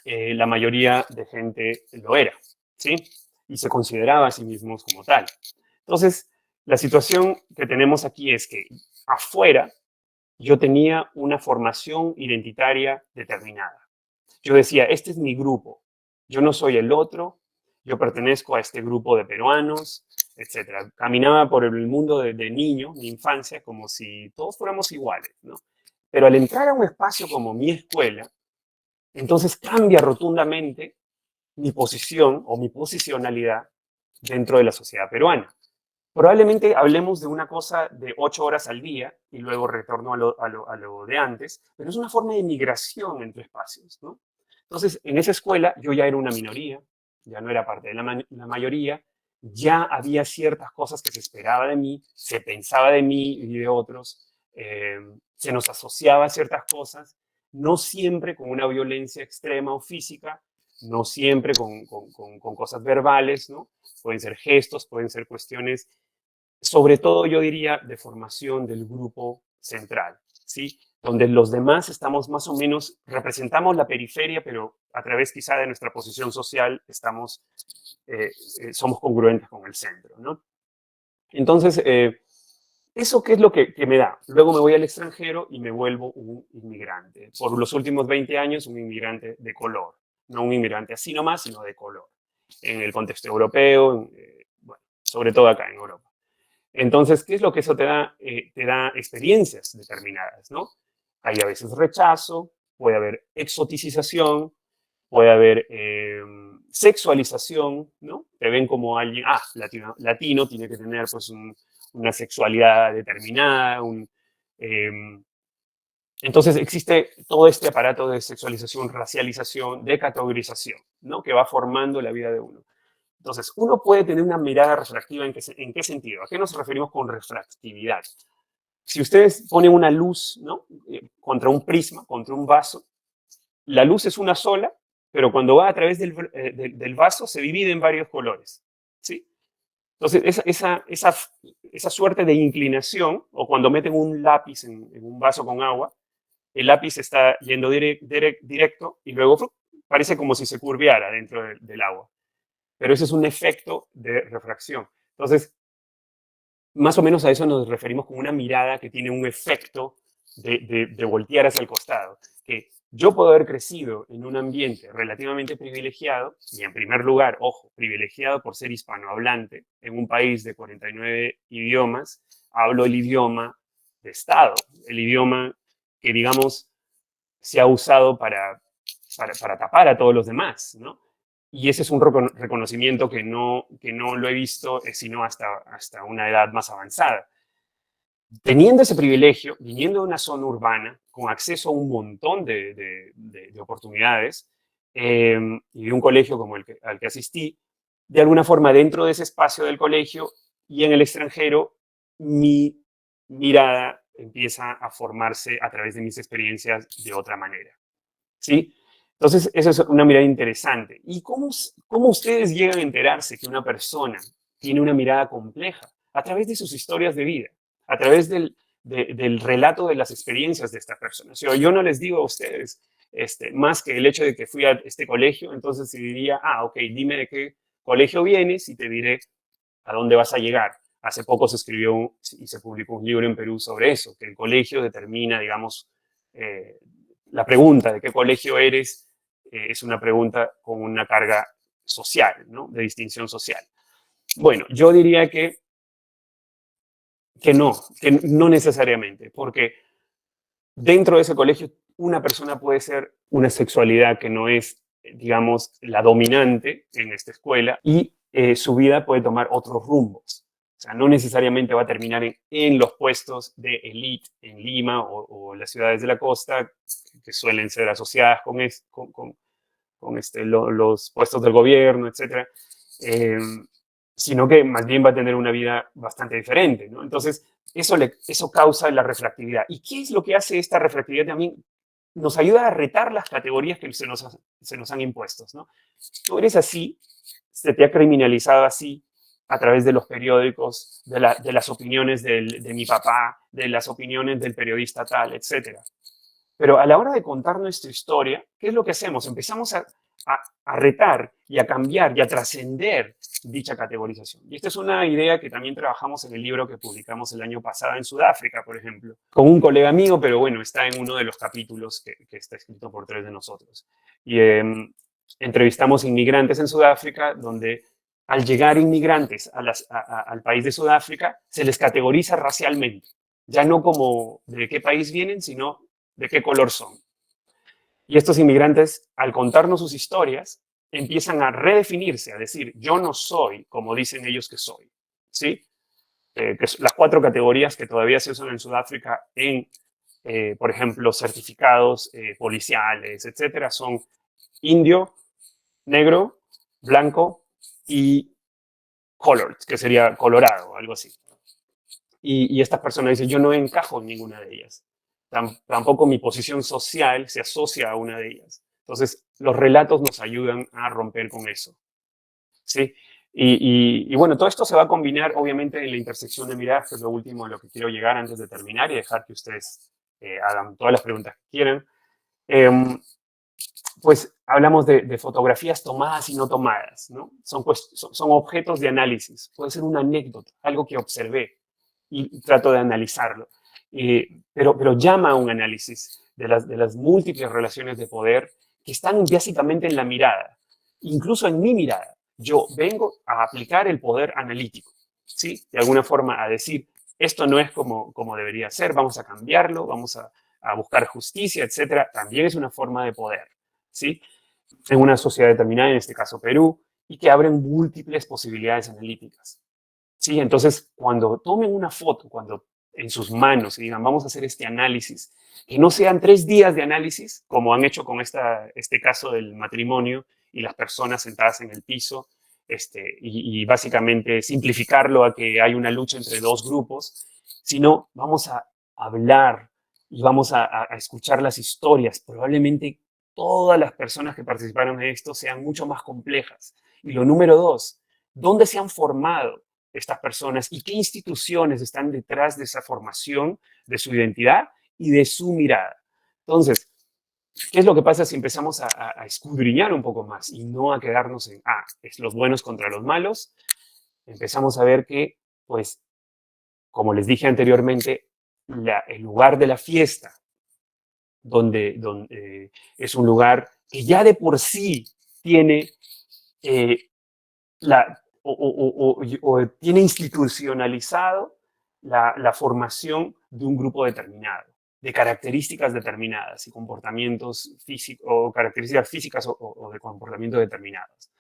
la mayoría de gente lo era, ¿sí? Y se consideraba a sí mismos como tal. Entonces, la situación que tenemos aquí es que afuera yo tenía una formación identitaria determinada. Yo decía, este es mi grupo, yo no soy el otro, yo pertenezco a este grupo de peruanos, etc. Caminaba por el mundo de niño, mi infancia, como si todos fuéramos iguales, ¿no? Pero al entrar a un espacio como mi escuela, entonces cambia rotundamente mi posición o mi posicionalidad dentro de la sociedad peruana. Probablemente hablemos de una cosa de 8 horas al día y luego retorno a lo de antes, pero es una forma de migración entre espacios, ¿no? Entonces, en esa escuela yo ya era una minoría, ya no era parte de la mayoría, ya había ciertas cosas que se esperaba de mí, se pensaba de mí y de otros, se nos asociaba a ciertas cosas, no siempre con una violencia extrema o física, no siempre con cosas verbales, ¿no? Pueden ser gestos, pueden ser cuestiones, sobre todo yo diría, de formación del grupo central, ¿sí? Donde los demás estamos más o menos, representamos la periferia, pero a través quizá de nuestra posición social somos congruentes con el centro, ¿no? Entonces, ¿eso qué es lo que me da? Luego me voy al extranjero y me vuelvo un inmigrante. Por los últimos 20 años, un inmigrante de color. No un inmigrante así nomás, sino de color. En el contexto europeo, bueno, sobre todo acá en Europa. Entonces, ¿qué es lo que eso te da? Te da experiencias determinadas, ¿no? Hay a veces rechazo, puede haber exoticización, puede haber sexualización, ¿no? Te ven como alguien, latino tiene que tener pues una sexualidad determinada, entonces existe todo este aparato de sexualización, racialización, de categorización, ¿no? Que va formando la vida de uno. Entonces, uno puede tener una mirada refractiva ¿en qué sentido? ¿A qué nos referimos con refractividad? Si ustedes ponen una luz, ¿no? Contra un prisma, contra un vaso, la luz es una sola, pero cuando va a través del vaso se divide en varios colores, ¿sí? Entonces, esa suerte de inclinación, o cuando meten un lápiz en un vaso con agua, el lápiz está yendo directo y luego parece como si se curveara dentro del agua. Pero ese es un efecto de refracción. Entonces, más o menos a eso nos referimos con una mirada que tiene un efecto de voltear hacia el costado. Que yo puedo haber crecido en un ambiente relativamente privilegiado, y en primer lugar, ojo, privilegiado por ser hispanohablante, en un país de 49 idiomas, hablo el idioma de Estado, el idioma que, digamos, se ha usado para tapar a todos los demás, ¿no? Y ese es un reconocimiento que no lo he visto sino hasta una edad más avanzada. Teniendo ese privilegio, viniendo de una zona urbana, con acceso a un montón de oportunidades, y de un colegio como al que asistí, de alguna forma dentro de ese espacio del colegio y en el extranjero, mi mirada empieza a formarse a través de mis experiencias de otra manera, ¿sí? Entonces, eso es una mirada interesante. ¿Y cómo ustedes llegan a enterarse que una persona tiene una mirada compleja? A través de sus historias de vida, a través del relato de las experiencias de estas personas. Yo no les digo a ustedes más que el hecho de que fui a este colegio, entonces se diría, ok, dime de qué colegio vienes y te diré a dónde vas a llegar. Hace poco se escribió y se publicó un libro en Perú sobre eso, que el colegio determina, digamos, la pregunta de qué colegio eres es una pregunta con una carga social, ¿no? De distinción social. Bueno, yo diría que no necesariamente, porque dentro de ese colegio una persona puede ser una sexualidad que no es, digamos, la dominante en esta escuela y su vida puede tomar otros rumbos. O sea, no necesariamente va a terminar en los puestos de élite en Lima o las ciudades de la costa, que suelen ser asociadas con los puestos del gobierno, etc. Sino que más bien va a tener una vida bastante diferente, ¿no? Entonces, eso causa la refractividad. ¿Y qué es lo que hace esta refractividad también? Nos ayuda a retar las categorías que se nos han impuesto, ¿no? Tú eres así, se te ha criminalizado así a través de los periódicos, de las opiniones de mi papá, de las opiniones del periodista tal, etc. Pero a la hora de contar nuestra historia, ¿qué es lo que hacemos? Empezamos a retar y a cambiar y a trascender dicha categorización. Y esta es una idea que también trabajamos en el libro que publicamos el año pasado en Sudáfrica, por ejemplo, con un colega mío, pero bueno, está en uno de los capítulos que está escrito por 3 de nosotros. Y entrevistamos inmigrantes en Sudáfrica, donde al llegar inmigrantes al país de Sudáfrica, se les categoriza racialmente. Ya no como de qué país vienen, sino de qué color son. Y estos inmigrantes, al contarnos sus historias, empiezan a redefinirse, a decir, yo no soy como dicen ellos que soy, ¿sí? Que las 4 categorías que todavía se usan en Sudáfrica en, por ejemplo, certificados policiales, etcétera, son indio, negro, blanco y colored, que sería colorado, algo así. Y estas personas dicen, yo no encajo en ninguna de ellas. Tampoco mi posición social se asocia a una de ellas. Entonces, los relatos nos ayudan a romper con eso. ¿Sí? Y bueno, todo esto se va a combinar, obviamente, en la intersección de miradas, que es lo último a lo que quiero llegar antes de terminar y dejar que ustedes hagan todas las preguntas que quieran. Pues hablamos de fotografías tomadas y no tomadas, ¿no? Son objetos de análisis. Puede ser una anécdota, algo que observé y trato de analizarlo. Pero llama a un análisis de las múltiples relaciones de poder que están básicamente en la mirada, incluso en mi mirada. Yo vengo a aplicar el poder analítico, ¿sí? De alguna forma a decir, esto no es como debería ser, vamos a cambiarlo, vamos a buscar justicia, etcétera. También es una forma de poder, ¿sí? En una sociedad determinada, en este caso Perú, y que abren múltiples posibilidades analíticas. ¿Sí? Entonces, cuando tomen una foto, cuando en sus manos y digan, vamos a hacer este análisis, que no sean 3 días de análisis, como han hecho con este caso del matrimonio y las personas sentadas en el piso, y básicamente simplificarlo a que hay una lucha entre 2 grupos, sino vamos a hablar y vamos a escuchar las historias. Probablemente todas las personas que participaron en esto sean mucho más complejas. Y lo número 2, ¿dónde se han formado estas personas y qué instituciones están detrás de esa formación de su identidad y de su mirada? Entonces, ¿qué es lo que pasa si empezamos a escudriñar un poco más y no a quedarnos en, es los buenos contra los malos? Empezamos a ver que, pues, como les dije anteriormente, el lugar de la fiesta, donde es un lugar que ya de por sí tiene o tiene institucionalizado la formación de un grupo determinado, de características determinadas y comportamientos físicos, o características físicas o de comportamientos determinados.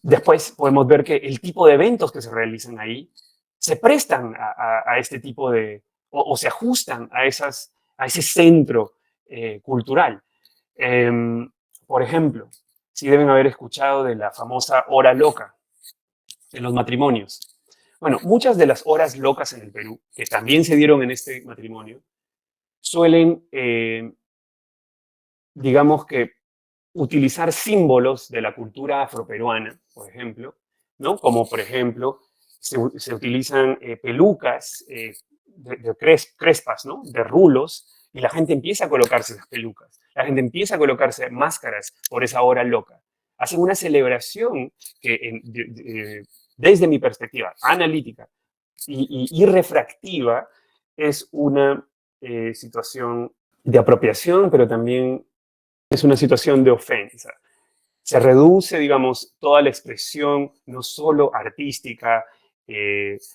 Después podemos ver que el tipo de eventos que se realizan ahí se prestan a este tipo de, o se ajustan a ese centro cultural. Por ejemplo, si deben haber escuchado de la famosa hora loca en los matrimonios. Bueno, muchas de las horas locas en el Perú, que también se dieron en este matrimonio, suelen, digamos que, utilizar símbolos de la cultura afroperuana, por ejemplo, ¿no? Como, por ejemplo, se utilizan pelucas crespas, ¿no? De rulos, y la gente empieza a colocarse esas pelucas. La gente empieza a colocarse máscaras por esa hora loca. Hacen una celebración que, desde mi perspectiva analítica y refractiva, es una situación de apropiación, pero también es una situación de ofensa. Se reduce, digamos, toda la expresión, no solo artística,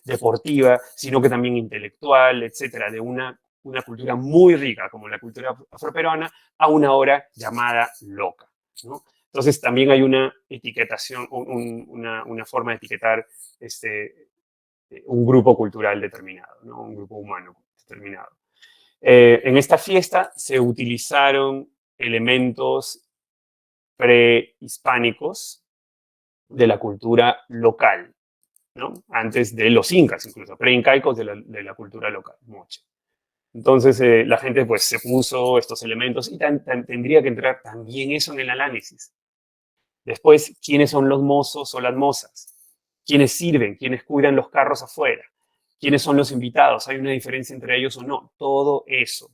deportiva, sino que también intelectual, etcétera, de una cultura muy rica como la cultura afroperuana a una hora llamada loca, ¿no? Entonces también hay una etiquetación, una forma de etiquetar un grupo cultural determinado, ¿no? Un grupo humano determinado. En esta fiesta se utilizaron elementos prehispánicos de la cultura local, ¿no? Antes de los incas, incluso, preincaicos de la cultura local, moche. Entonces, la gente pues se puso estos elementos y tendría que entrar también eso en el análisis. Después, ¿quiénes son los mozos o las mozas? ¿Quiénes sirven? ¿Quiénes cuidan los carros afuera? ¿Quiénes son los invitados? ¿Hay una diferencia entre ellos o no? Todo eso,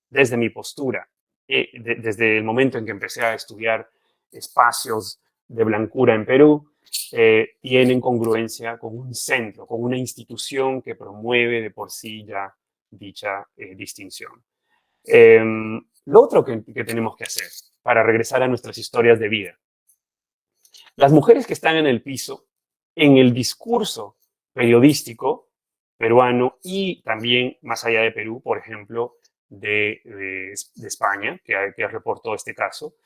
desde mi postura, desde el momento en que empecé a estudiar espacios de blancura en Perú, tienen congruencia con un centro, con una institución que promueve de por sí ya dicha distinción. Lo otro que tenemos que hacer para regresar a nuestras historias de vida. Las mujeres que están en el piso, en el discurso periodístico peruano y también más allá de Perú, por ejemplo, de España, que reportó este caso,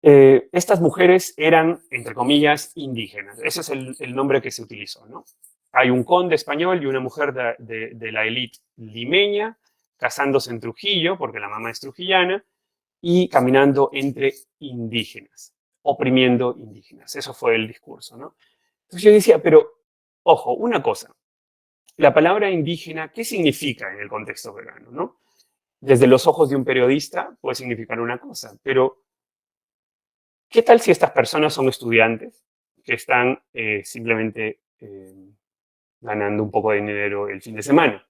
Estas mujeres eran, entre comillas, indígenas. Ese es el nombre que se utilizó, ¿no? Hay un conde español y una mujer de la élite limeña casándose en Trujillo, porque la mamá es trujillana, y caminando entre indígenas, oprimiendo indígenas. Eso fue el discurso, ¿no? Entonces yo decía, pero, ojo, una cosa, la palabra indígena, ¿qué significa en el contexto peruano, no? Desde los ojos de un periodista puede significar una cosa, pero ¿qué tal si estas personas son estudiantes que están simplemente ganando un poco de dinero el fin de semana?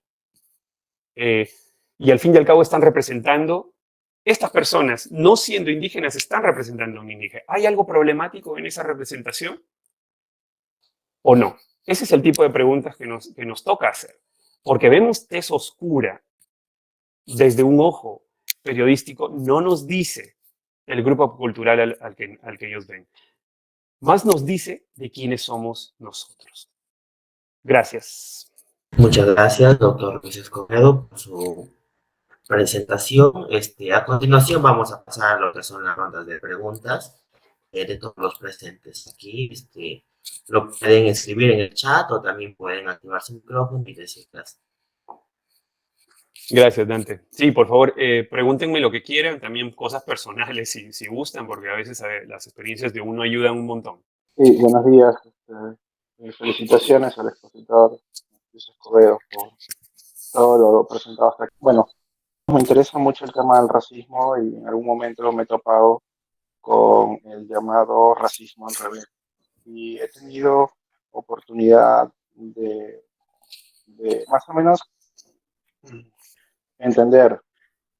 Y al fin y al cabo están representando, estas personas, no siendo indígenas, están representando a un indígena. ¿Hay algo problemático en esa representación o no? Ese es el tipo de preguntas que nos toca hacer. Porque vemos tez oscura desde un ojo periodístico, no nos dice el grupo cultural al que ellos ven. Más nos dice de quiénes somos nosotros. Gracias. Muchas gracias, doctor Luis Escobedo, por su presentación. A continuación vamos a pasar a lo que son las rondas de preguntas de todos los presentes aquí. Lo pueden escribir en el chat o también pueden activar su micrófono y decirlas. Gracias, Dante. Sí, por favor, pregúntenme lo que quieran, también cosas personales si gustan, porque a veces las experiencias de uno ayudan un montón. Sí, buenos días. Felicitaciones al expositor Luis Escobedo por todo lo presentado hasta aquí. Bueno, me interesa mucho el tema del racismo y en algún momento me he topado con el llamado racismo al revés. Y he tenido oportunidad de más o menos entender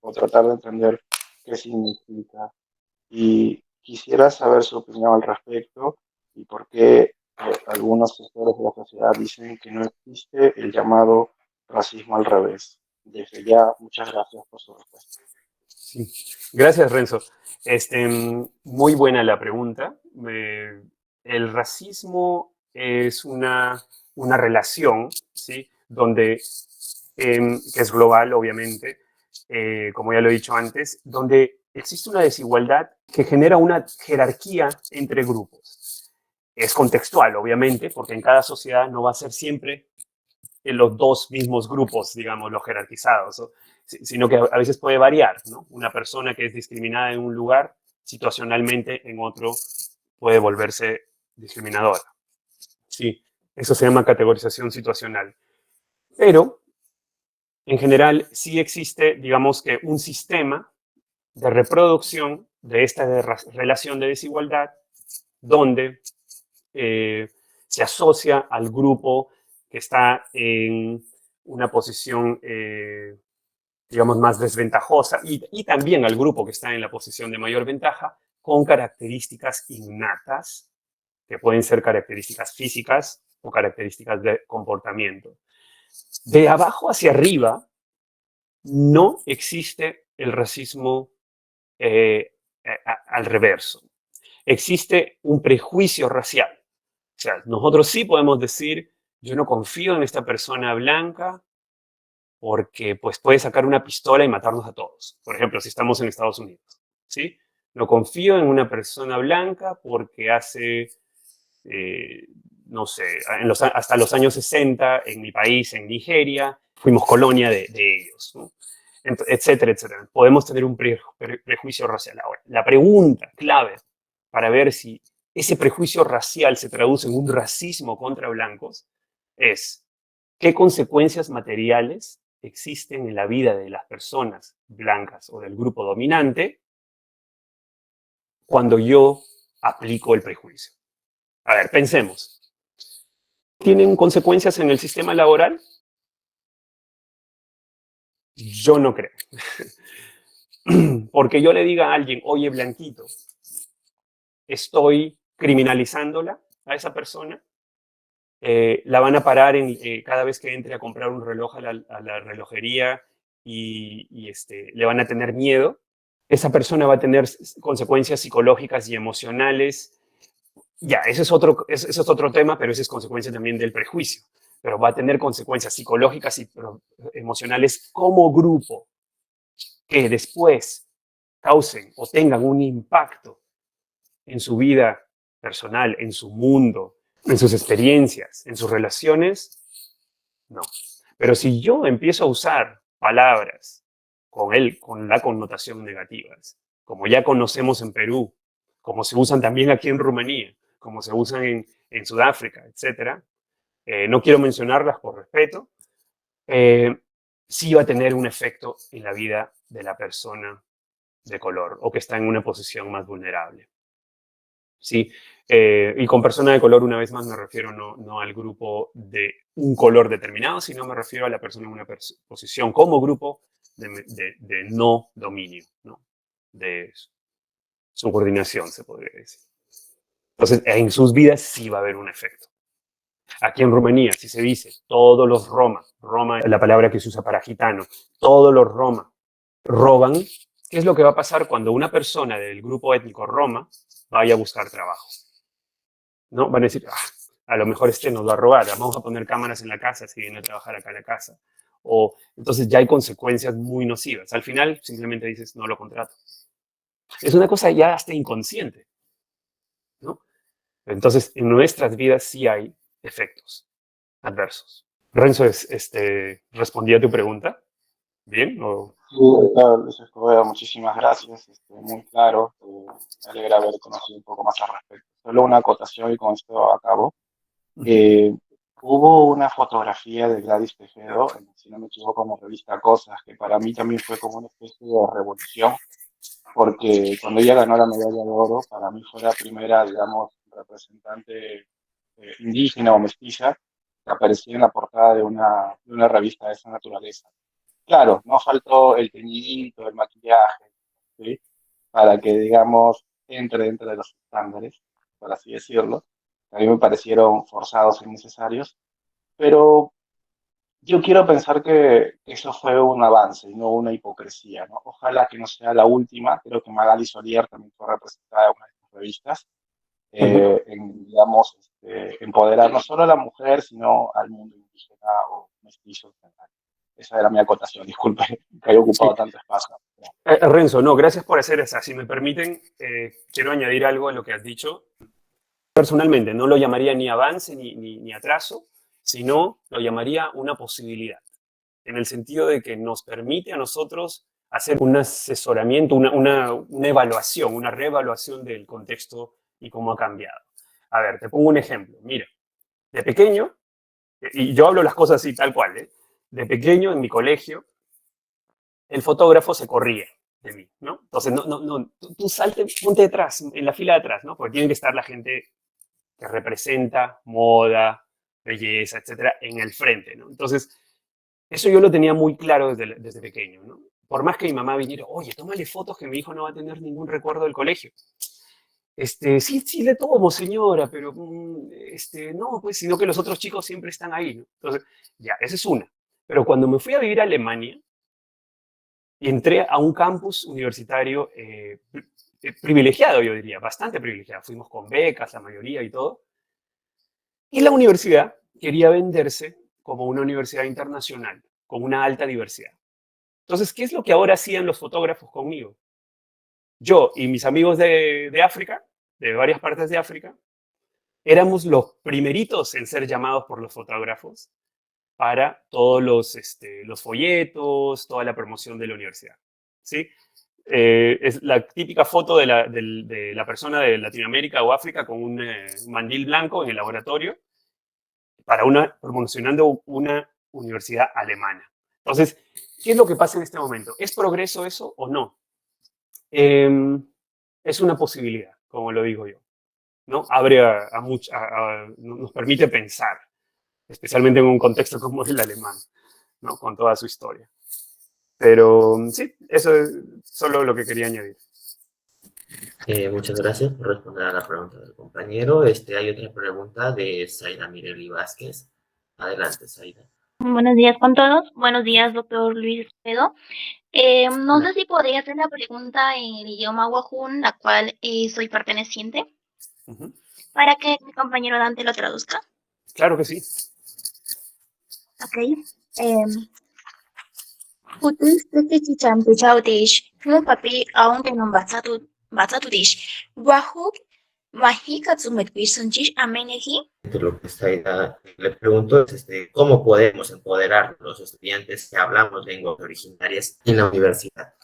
o tratar de entender qué significa. Y quisiera saber su opinión al respecto y por qué algunos sectores de la sociedad dicen que no existe el llamado racismo al revés. Desde ya, muchas gracias por su respuesta. Sí. Gracias, Renzo. Muy buena la pregunta. El racismo es una relación, ¿sí? Donde, que es global, obviamente, como ya lo he dicho antes, donde existe una desigualdad que genera una jerarquía entre grupos. Es contextual, obviamente, porque en cada sociedad no va a ser siempre en los dos mismos grupos, digamos, los jerarquizados, ¿no? Sino que a veces puede variar, ¿no? Una persona que es discriminada en un lugar, situacionalmente en otro puede volverse discriminadora. Sí, eso se llama categorización situacional. Pero, en general, sí existe, digamos que un sistema de reproducción de esta relación de desigualdad donde se asocia al grupo que está en una posición, digamos, más desventajosa y también al grupo que está en la posición de mayor ventaja con características innatas, que pueden ser características físicas o características de comportamiento. De abajo hacia arriba no existe el racismo al reverso. Existe un prejuicio racial. O sea, nosotros sí podemos decir, yo no confío en esta persona blanca porque pues puede sacar una pistola y matarnos a todos. Por ejemplo, si estamos en Estados Unidos, ¿sí? No confío en una persona blanca porque hace, no sé, hasta los años 60 en mi país, en Nigeria, fuimos colonia de ellos, ¿no? Etcétera, etcétera. Podemos tener un prejuicio racial. Ahora, la pregunta clave para ver si ese prejuicio racial se traduce en un racismo contra blancos es qué consecuencias materiales existen en la vida de las personas blancas o del grupo dominante cuando yo aplico el prejuicio. A ver, pensemos. ¿Tienen consecuencias en el sistema laboral? Yo no creo. Porque yo le diga a alguien, oye, blanquito, estoy criminalizándola a esa persona, la van a parar cada vez que entre a comprar un reloj a la relojería y le van a tener miedo. Esa persona va a tener consecuencias psicológicas y emocionales. Ya, ese es otro tema, pero esa es consecuencia también del prejuicio. Pero va a tener consecuencias psicológicas y emocionales como grupo que después causen o tengan un impacto en su vida personal, en su mundo, en sus experiencias, en sus relaciones, no. Pero si yo empiezo a usar palabras con la connotación negativas, como ya conocemos en Perú, como se usan también aquí en Rumanía, como se usan en Sudáfrica, etc., no quiero mencionarlas por respeto, sí va a tener un efecto en la vida de la persona de color o que está en una posición más vulnerable. ¿Sí? Y con persona de color, una vez más, me refiero no al grupo de un color determinado, sino me refiero a la persona en una posición como grupo de no dominio, ¿no? De subordinación, se podría decir. Entonces, en sus vidas sí va a haber un efecto. Aquí en Rumanía, si se dice, todos los Roma es la palabra que se usa para gitano, todos los Roma roban, ¿qué es lo que va a pasar cuando una persona del grupo étnico Roma vaya a buscar trabajo? ¿No? Van a decir, a lo mejor este nos va a robar, vamos a poner cámaras en la casa si viene a trabajar acá a la casa. O, entonces ya hay consecuencias muy nocivas. Al final simplemente dices, no lo contrato. Es una cosa ya hasta inconsciente, ¿no? Entonces, en nuestras vidas sí hay efectos adversos. Renzo, ¿respondí a tu pregunta? ¿Bien? ¿O? Sí, claro, Luis Escobedo, muchísimas gracias, muy claro, me alegra haber conocido un poco más al respecto. Solo una acotación y con esto acabo. Eh, Hubo una fotografía de Gladys Tejedo, si no me equivoco, como revista Cosas, que para mí también fue como una especie de revolución, porque cuando ella ganó la medalla de oro, para mí fue la primera, digamos, representante indígena o mestiza que aparecía en la portada de una revista de esa naturaleza. Claro, no faltó el teñidito, el maquillaje, ¿sí? Para que, digamos, entre dentro de los estándares, por así decirlo. A mí me parecieron forzados y necesarios, pero yo quiero pensar que eso fue un avance y no una hipocresía, ¿no? Ojalá que no sea la última. Creo que Magali Solier también fue representada en una de estas revistas, en, digamos, empoderar no solo a la mujer, sino al mundo indígena o mestizo en general. Esa era mi acotación, disculpe que haya ocupado Sí. tanto espacio. Renzo, no, gracias por hacer esa. Si me permiten, quiero añadir algo a lo que has dicho. Personalmente, no lo llamaría ni avance ni atraso, sino lo llamaría una posibilidad, en el sentido de que nos permite a nosotros hacer un asesoramiento, una evaluación, una reevaluación del contexto y cómo ha cambiado. A ver, te pongo un ejemplo. Mira, de pequeño, y yo hablo las cosas así tal cual, ¿eh? De pequeño en mi colegio, el fotógrafo se corría de mí, ¿no? Entonces, tú salte, ponte detrás, en la fila de atrás, ¿no? Porque tiene que estar la gente que representa moda, belleza, etcétera, en el frente, ¿no? Entonces, eso yo lo tenía muy claro desde pequeño, ¿no? Por más que mi mamá viniera, oye, tómale fotos que mi hijo no va a tener ningún recuerdo del colegio. Sí le tomo, señora, pero no, pues, sino que los otros chicos siempre están ahí, ¿no? Entonces, ya, esa es una. Pero cuando me fui a vivir a Alemania, y entré a un campus universitario privilegiado, yo diría, bastante privilegiado. Fuimos con becas, la mayoría y todo. Y la universidad quería venderse como una universidad internacional, con una alta diversidad. Entonces, ¿qué es lo que ahora hacían los fotógrafos conmigo? Yo y mis amigos de África, de varias partes de África, éramos los primeritos en ser llamados por los fotógrafos para todos los folletos, toda la promoción de la universidad. ¿Sí? Es la típica foto de la persona de Latinoamérica o África con un mandil blanco en el laboratorio promocionando una universidad alemana. Entonces, ¿qué es lo que pasa en este momento? ¿Es progreso eso o no? Es una posibilidad, como lo digo yo, ¿no? Abre nos permite pensar, especialmente en un contexto como el alemán, ¿no? Con toda su historia. Pero sí, eso es solo lo que quería añadir. Muchas gracias por responder a la pregunta del compañero. Hay otra pregunta de Zaida Mireli Vázquez. Adelante, Zaida. Buenos días con todos. Buenos días, doctor Luis Espedo. No sé si podría hacer la pregunta en el idioma Wahun, la cual soy perteneciente, para que mi compañero Dante lo traduzca. Claro que sí. Ok. Putus chicham puchaudish, mu papi aunque no basatu dish. Wahuk Mahika Tsumetwisunchis Ameneji. Lo que Zaida le pregunto es cómo podemos empoderar a los estudiantes que hablamos lenguas originarias en la universidad.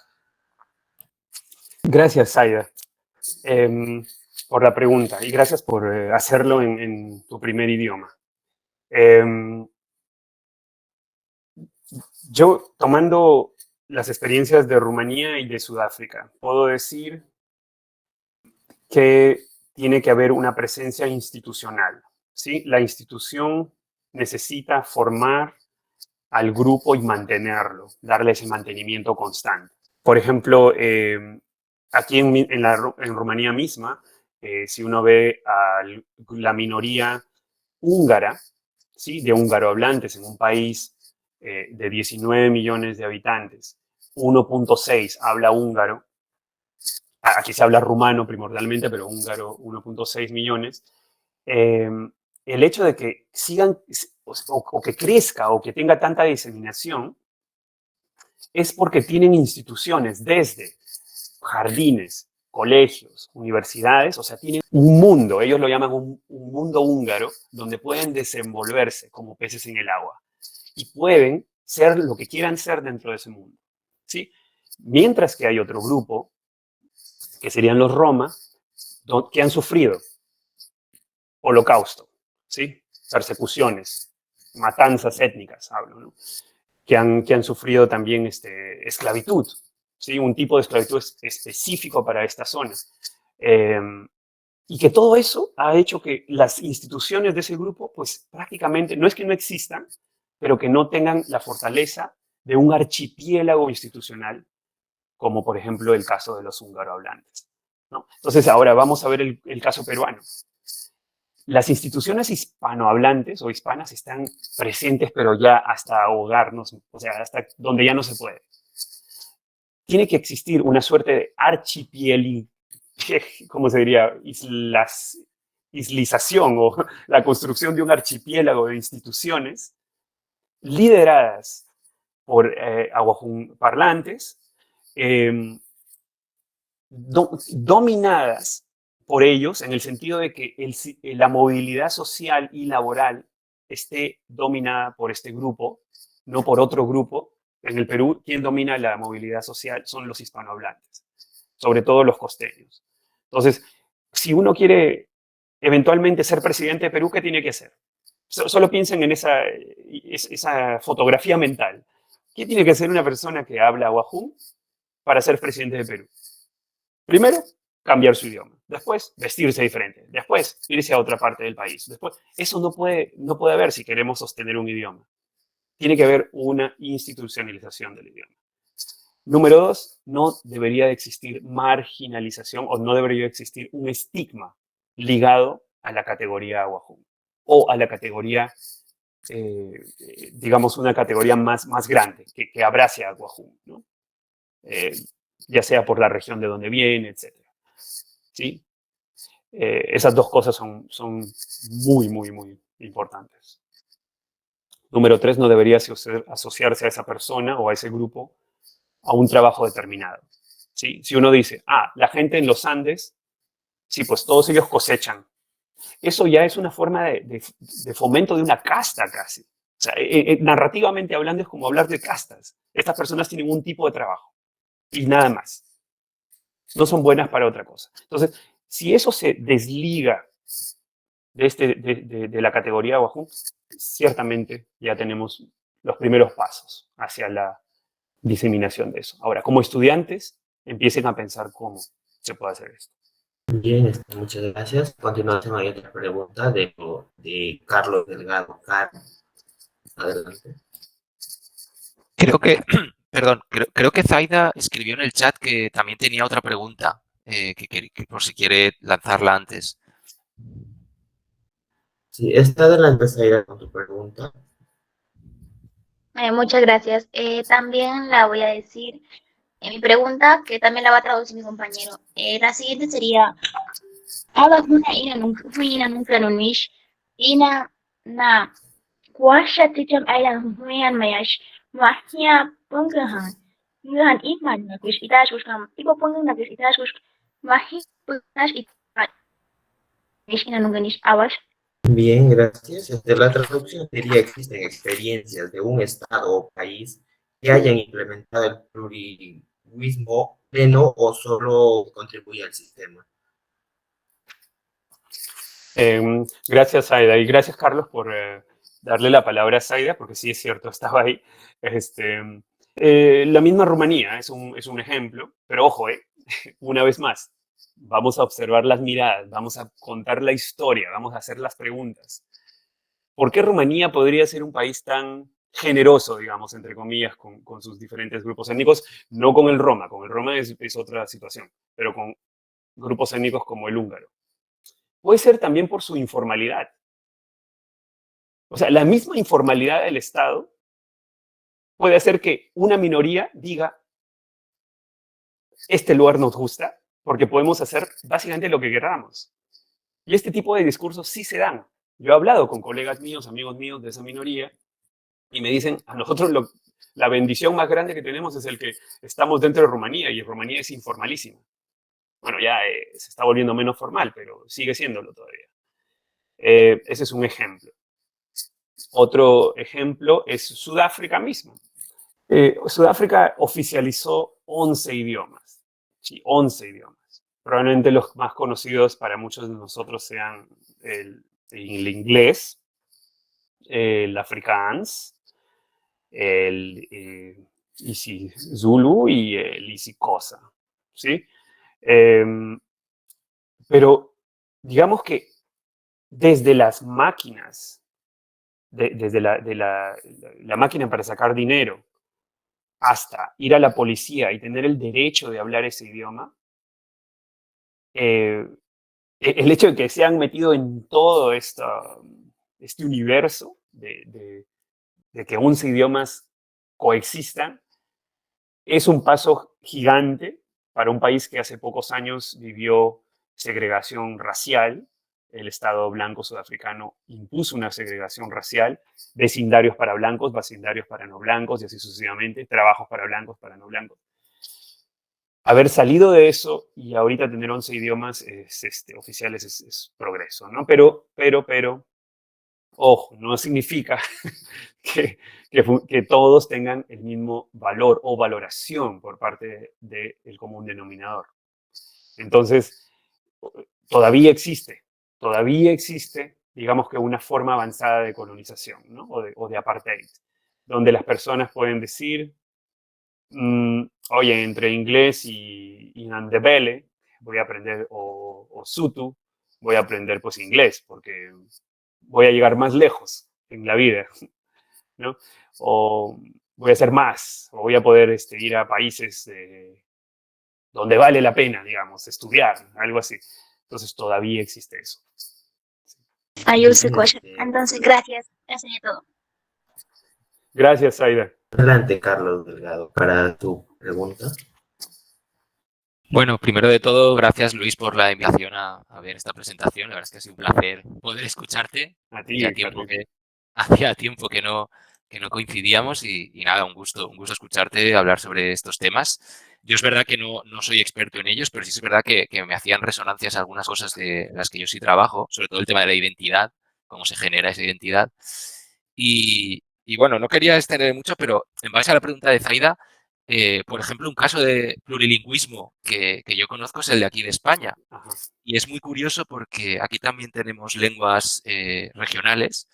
Gracias, Zaida, por la pregunta y gracias por hacerlo en tu primer idioma. Yo, tomando las experiencias de Rumanía y de Sudáfrica, puedo decir que tiene que haber una presencia institucional, ¿sí? La institución necesita formar al grupo y mantenerlo, darle ese mantenimiento constante. Por ejemplo, aquí en Rumanía misma, si uno ve a la minoría húngara, ¿sí? De húngaro-hablantes en un país de 19 millones de habitantes, 1.6 habla húngaro, aquí se habla rumano primordialmente, pero húngaro 1.6 millones, el hecho de que sigan o que crezca o que tenga tanta diseminación es porque tienen instituciones desde jardines, colegios, universidades, o sea, tienen un mundo, ellos lo llaman un mundo húngaro, donde pueden desenvolverse como peces en el agua y pueden ser lo que quieran ser dentro de ese mundo, ¿sí? Mientras que hay otro grupo, que serían los Roma, que han sufrido holocausto, ¿sí? Persecuciones, matanzas étnicas, hablo, ¿no? Que han sufrido también esclavitud, ¿sí? Un tipo de esclavitud específico para esta zona. Y que todo eso ha hecho que las instituciones de ese grupo, pues prácticamente, no es que no existan, pero que no tengan la fortaleza de un archipiélago institucional, como por ejemplo el caso de los húngaro-hablantes, ¿no? Entonces ahora vamos a ver el caso peruano. Las instituciones hispanohablantes o hispanas están presentes, pero ya hasta ahogarnos, o sea, hasta donde ya no se puede. Tiene que existir una suerte de ¿cómo se diría? Islización o la construcción de un archipiélago de instituciones lideradas por aguajún parlantes, dominadas por ellos, en el sentido de que la movilidad social y laboral esté dominada por este grupo, no por otro grupo. En el Perú, quien domina la movilidad social son los hispanohablantes, sobre todo los costeños. Entonces, si uno quiere eventualmente ser presidente de Perú, ¿qué tiene que hacer? Solo piensen en esa fotografía mental. ¿Qué tiene que hacer una persona que habla aguajún para ser presidente de Perú? Primero, cambiar su idioma. Después, vestirse diferente. Después, irse a otra parte del país. Después, eso no puede haber si queremos sostener un idioma. Tiene que haber una institucionalización del idioma. Número dos, no debería de existir marginalización o no debería existir un estigma ligado a la categoría aguajún o a la categoría, digamos, una categoría más grande que abrace a aguajún, ¿no? Ya sea por la región de donde viene, etc. ¿Sí? Esas dos cosas son muy, muy, muy importantes. Número tres, no debería asociarse a esa persona o a ese grupo a un trabajo determinado. ¿Sí? Si uno dice, la gente en los Andes, sí, pues todos ellos cosechan. Eso ya es una forma de fomento de una casta casi. O sea, narrativamente hablando es como hablar de castas. Estas personas tienen un tipo de trabajo y nada más. No son buenas para otra cosa. Entonces, si eso se desliga de la categoría aguajún, ciertamente ya tenemos los primeros pasos hacia la diseminación de eso. Ahora, como estudiantes, empiecen a pensar cómo se puede hacer esto. Bien, muchas gracias. A continuación hay otra pregunta de Carlos Delgado. Carlos, adelante. Creo que Zaida escribió en el chat que también tenía otra pregunta, que por si quiere lanzarla antes. Sí, está adelante, Zaida, con tu pregunta. Muchas gracias. También la voy a decir mi pregunta, que también la va a traducir mi compañero. La siguiente sería, ina na kuasha ticham ailan huyan mayash mahia pungahan yuhan iman na kush itash kush kam ipo pungang na kush itash kush mahi pungash itash Bien, gracias. La traducción sería: existen experiencias de un estado o país que hayan implementado el plurilingüismo pleno o solo contribuye al sistema. Gracias, Aida, y gracias, Carlos, por darle la palabra a Zaida, porque sí es cierto, estaba ahí. La misma Rumanía es un ejemplo, pero ojo, una vez más, vamos a observar las miradas, vamos a contar la historia, vamos a hacer las preguntas. ¿Por qué Rumanía podría ser un país tan generoso, digamos, entre comillas, con sus diferentes grupos étnicos? No con el Roma es otra situación, pero con grupos étnicos como el húngaro. Puede ser también por su informalidad. O sea, la misma informalidad del Estado puede hacer que una minoría diga, este lugar nos gusta, porque podemos hacer básicamente lo que queramos. Y este tipo de discursos sí se dan. Yo he hablado con colegas míos, amigos míos de esa minoría, y me dicen, a nosotros la bendición más grande que tenemos es el que estamos dentro de Rumanía, y Rumanía es informalísima. Bueno, ya se está volviendo menos formal, pero sigue siéndolo todavía. Ese es un ejemplo. Otro ejemplo es Sudáfrica mismo. Sudáfrica oficializó 11 idiomas. Sí, 11 idiomas. Probablemente los más conocidos para muchos de nosotros sean el inglés, el afrikaans, el isiZulu y el isiXhosa. ¿Sí? Pero digamos que desde las máquinas, desde la máquina para sacar dinero, hasta ir a la policía y tener el derecho de hablar ese idioma, el hecho de que se han metido en todo este universo de que 11 idiomas coexistan, es un paso gigante para un país que hace pocos años vivió segregación racial. El Estado blanco sudafricano impuso una segregación racial, vecindarios para blancos, vecindarios para no blancos y así sucesivamente, trabajos para blancos, para no blancos. Haber salido de eso y ahorita tener 11 idiomas oficiales es progreso, ¿no? Pero, ojo, no significa que todos tengan el mismo valor o valoración por parte del común denominador. Entonces, todavía existe, digamos que una forma avanzada de colonización, ¿no? o de apartheid, donde las personas pueden decir, oye, entre inglés y Ndebele voy a aprender, o Sutu, voy a aprender pues inglés, porque voy a llegar más lejos en la vida, ¿no? O voy a hacer más, o voy a poder ir a países donde vale la pena, digamos, estudiar, algo así. Entonces todavía existe eso. Entonces, gracias. Eso es todo. Gracias, Aida. Adelante, Carlos Delgado, para tu pregunta. Bueno, primero de todo, gracias Luis por la invitación a ver esta presentación. La verdad es que ha sido un placer poder escucharte. A ti, Hacía tiempo que no coincidíamos y nada, un gusto escucharte hablar sobre estos temas. Yo es verdad que no soy experto en ellos, pero sí es verdad que me hacían resonancias algunas cosas de las que yo sí trabajo, sobre todo el tema de la identidad, cómo se genera esa identidad. Y bueno, no quería extender mucho, pero en base a la pregunta de Zaida, por ejemplo, un caso de plurilingüismo que yo conozco es el de aquí de España. Ajá. Y es muy curioso porque aquí también tenemos lenguas regionales,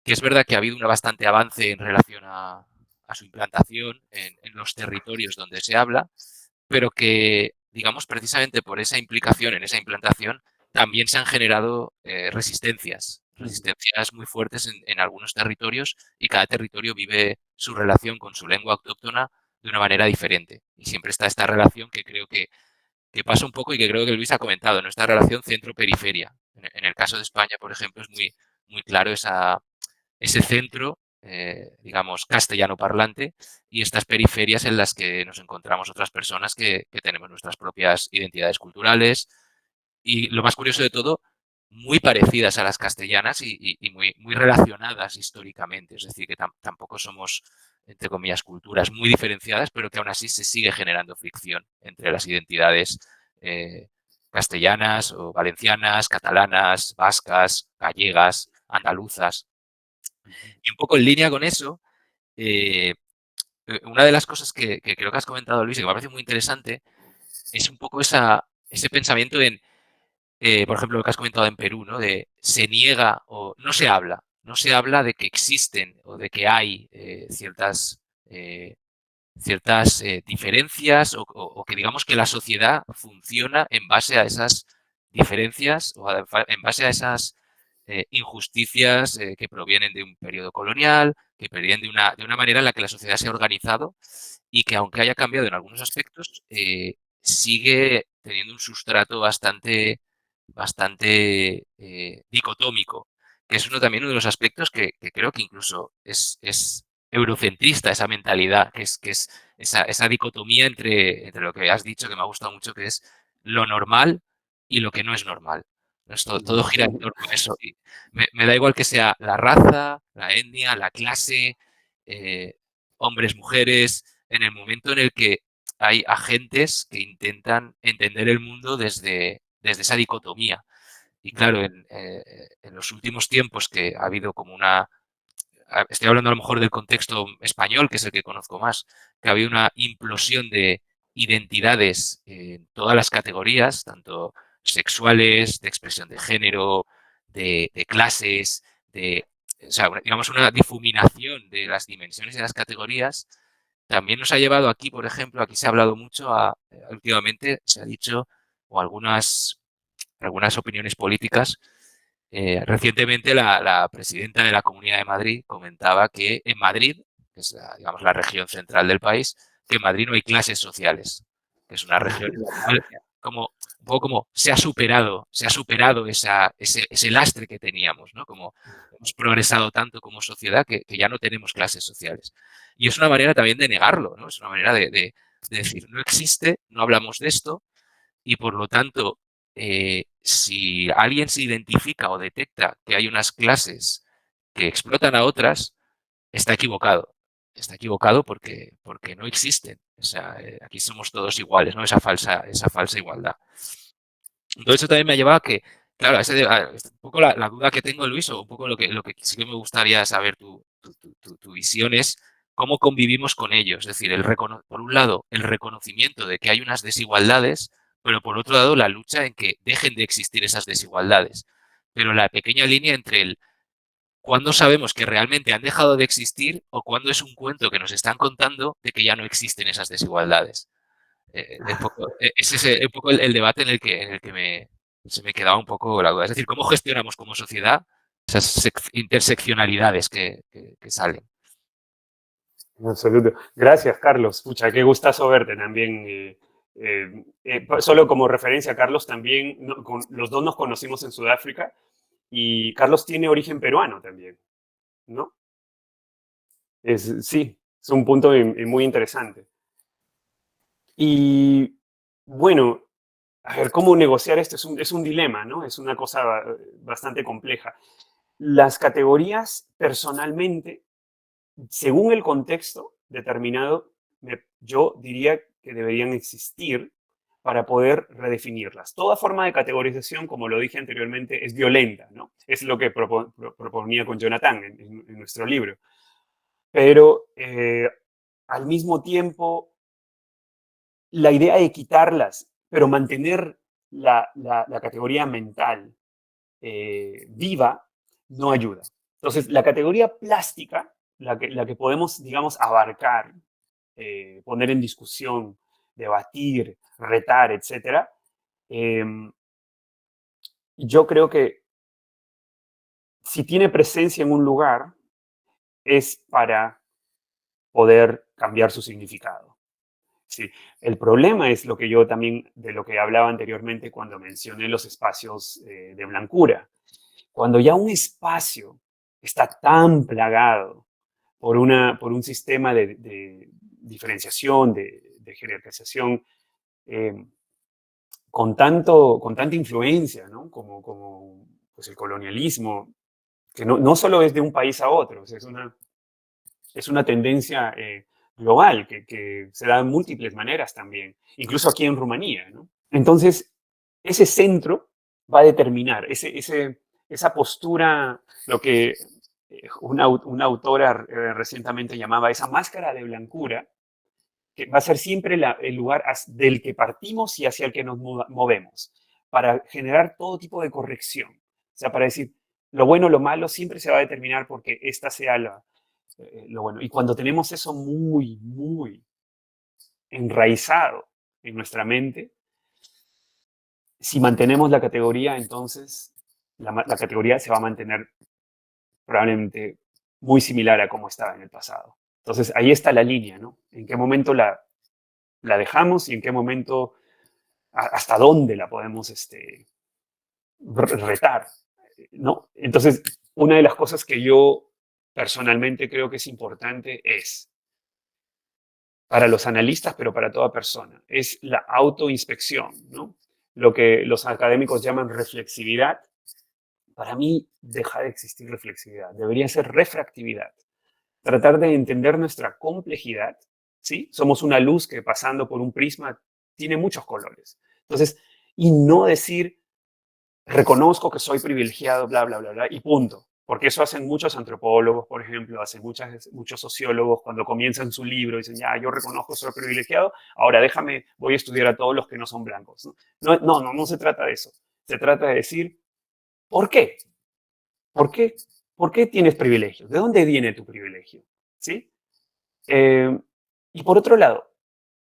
que es verdad que ha habido un bastante avance en relación a su implantación en los territorios donde se habla, pero que, digamos, precisamente por esa implicación en esa implantación, también se han generado resistencias muy fuertes en algunos territorios, y cada territorio vive su relación con su lengua autóctona de una manera diferente. Y siempre está esta relación que creo que pasa un poco y que creo que Luis ha comentado, ¿no? Esta relación centro-periferia. En el caso de España, por ejemplo, es muy claro ese centro, digamos, castellano parlante, y estas periferias en las que nos encontramos otras personas que tenemos nuestras propias identidades culturales y, lo más curioso de todo, muy parecidas a las castellanas y muy relacionadas históricamente. Es decir, que tampoco somos, entre comillas, culturas muy diferenciadas, pero que aún así se sigue generando fricción entre las identidades castellanas o valencianas, catalanas, vascas, gallegas, andaluzas. Y un poco en línea con eso, una de las cosas que creo que has comentado, Luis, y que me parece muy interesante, es un poco ese pensamiento en, por ejemplo, lo que has comentado en Perú, ¿no? De se niega o no se habla de que existen o de que hay ciertas diferencias o que digamos que la sociedad funciona en base a esas diferencias o en base a esas injusticias que provienen de un periodo colonial, que provienen de una manera en la que la sociedad se ha organizado y que aunque haya cambiado en algunos aspectos, sigue teniendo un sustrato bastante dicotómico, que es también uno de los aspectos que creo que incluso es eurocentrista, esa mentalidad, que es esa dicotomía entre lo que has dicho, que me ha gustado mucho, que es lo normal y lo que no es normal. Todo gira en torno a eso. Y me da igual que sea la raza, la etnia, la clase, hombres, mujeres, en el momento en el que hay agentes que intentan entender el mundo desde esa dicotomía. Y claro, en los últimos tiempos que ha habido como estoy hablando a lo mejor del contexto español, que es el que conozco más, que ha habido una implosión de identidades en todas las categorías, tanto sexuales, de expresión de género, de clases, o sea, digamos, una difuminación de las dimensiones de las categorías, también nos ha llevado aquí, por ejemplo, aquí se ha hablado mucho, últimamente se ha dicho, o algunas opiniones políticas. Recientemente la presidenta de la Comunidad de Madrid comentaba que en Madrid, que es digamos, la región central del país, que en Madrid no hay clases sociales, que es una región en la cual un poco como se ha superado ese lastre que teníamos, ¿no? Como hemos progresado tanto como sociedad que ya no tenemos clases sociales. Y es una manera también de negarlo, ¿no? Es una manera de decir, no existe, no hablamos de esto, y por lo tanto, si alguien se identifica o detecta que hay unas clases que explotan a otras, está equivocado. Está equivocado porque no existen. O sea, aquí somos todos iguales, ¿no? Esa falsa igualdad. Entonces eso también me ha llevado a que, claro, un poco la duda que tengo, Luis, o un poco lo que sí que me gustaría saber tu visión es cómo convivimos con ellos. Es decir, por un lado, el reconocimiento de que hay unas desigualdades, pero por otro lado, la lucha en que dejen de existir esas desigualdades. Pero la pequeña línea entre cuándo sabemos que realmente han dejado de existir o cuándo es un cuento que nos están contando de que ya no existen esas desigualdades. Ese es un poco el debate en el que se me quedaba un poco la duda. Es decir, ¿cómo gestionamos como sociedad esas interseccionalidades que salen? Absoluto. Gracias, Carlos. Pucha, qué gustazo verte también. Solo como referencia, Carlos, también los dos nos conocimos en Sudáfrica y Carlos tiene origen peruano también, ¿no? Sí, es un punto muy interesante. Y bueno, a ver, ¿cómo negociar esto? Es un dilema, ¿no? Es una cosa bastante compleja. Las categorías, personalmente, según el contexto determinado, yo diría que deberían existir para poder redefinirlas. Toda forma de categorización, como lo dije anteriormente, es violenta, ¿no? Es lo que proponía con Jonathan en nuestro libro. Pero al mismo tiempo, la idea de quitarlas, pero mantener la categoría mental viva, no ayuda. Entonces, la categoría plástica, la que podemos, digamos, abarcar, poner en discusión, debatir, retar, etcétera, yo creo que si tiene presencia en un lugar, es para poder cambiar su significado. Sí. El problema es lo que yo también, de lo que hablaba anteriormente cuando mencioné los espacios de blancura. Cuando ya un espacio está tan plagado por un sistema de diferenciación, de jerarquización, con tanta influencia, ¿no? Como pues el colonialismo, que no solo es de un país a otro, o sea, es una tendencia global que se da de múltiples maneras también, incluso aquí en Rumanía, ¿no? Entonces, ese centro va a determinar, esa postura, lo que una autora recientemente llamaba esa máscara de blancura, que va a ser siempre el lugar del que partimos y hacia el que nos movemos, para generar todo tipo de corrección. O sea, para decir, lo bueno o lo malo siempre se va a determinar porque esta sea lo bueno. Y cuando tenemos eso muy, muy enraizado en nuestra mente, si mantenemos la categoría, entonces la categoría se va a mantener probablemente muy similar a como estaba en el pasado. Entonces, ahí está la línea, ¿no? En qué momento la dejamos y en qué momento, hasta dónde la podemos retar, ¿no? Entonces, una de las cosas que yo personalmente creo que es importante es, para los analistas, pero para toda persona, es la autoinspección, ¿no? Lo que los académicos llaman reflexividad. Para mí deja de existir reflexividad, debería ser refractividad. Tratar de entender nuestra complejidad, ¿sí? Somos una luz que pasando por un prisma tiene muchos colores. Entonces, y no decir, reconozco que soy privilegiado, bla, bla, bla, bla, y punto. Porque eso hacen muchos antropólogos, por ejemplo, hacen muchos sociólogos cuando comienzan su libro, dicen, ya, yo reconozco que soy privilegiado, ahora voy a estudiar a todos los que no son blancos. No se trata de eso. Se trata de decir, ¿por qué? ¿Por qué? ¿Por qué tienes privilegios? ¿De dónde viene tu privilegio? ¿Sí? Y por otro lado,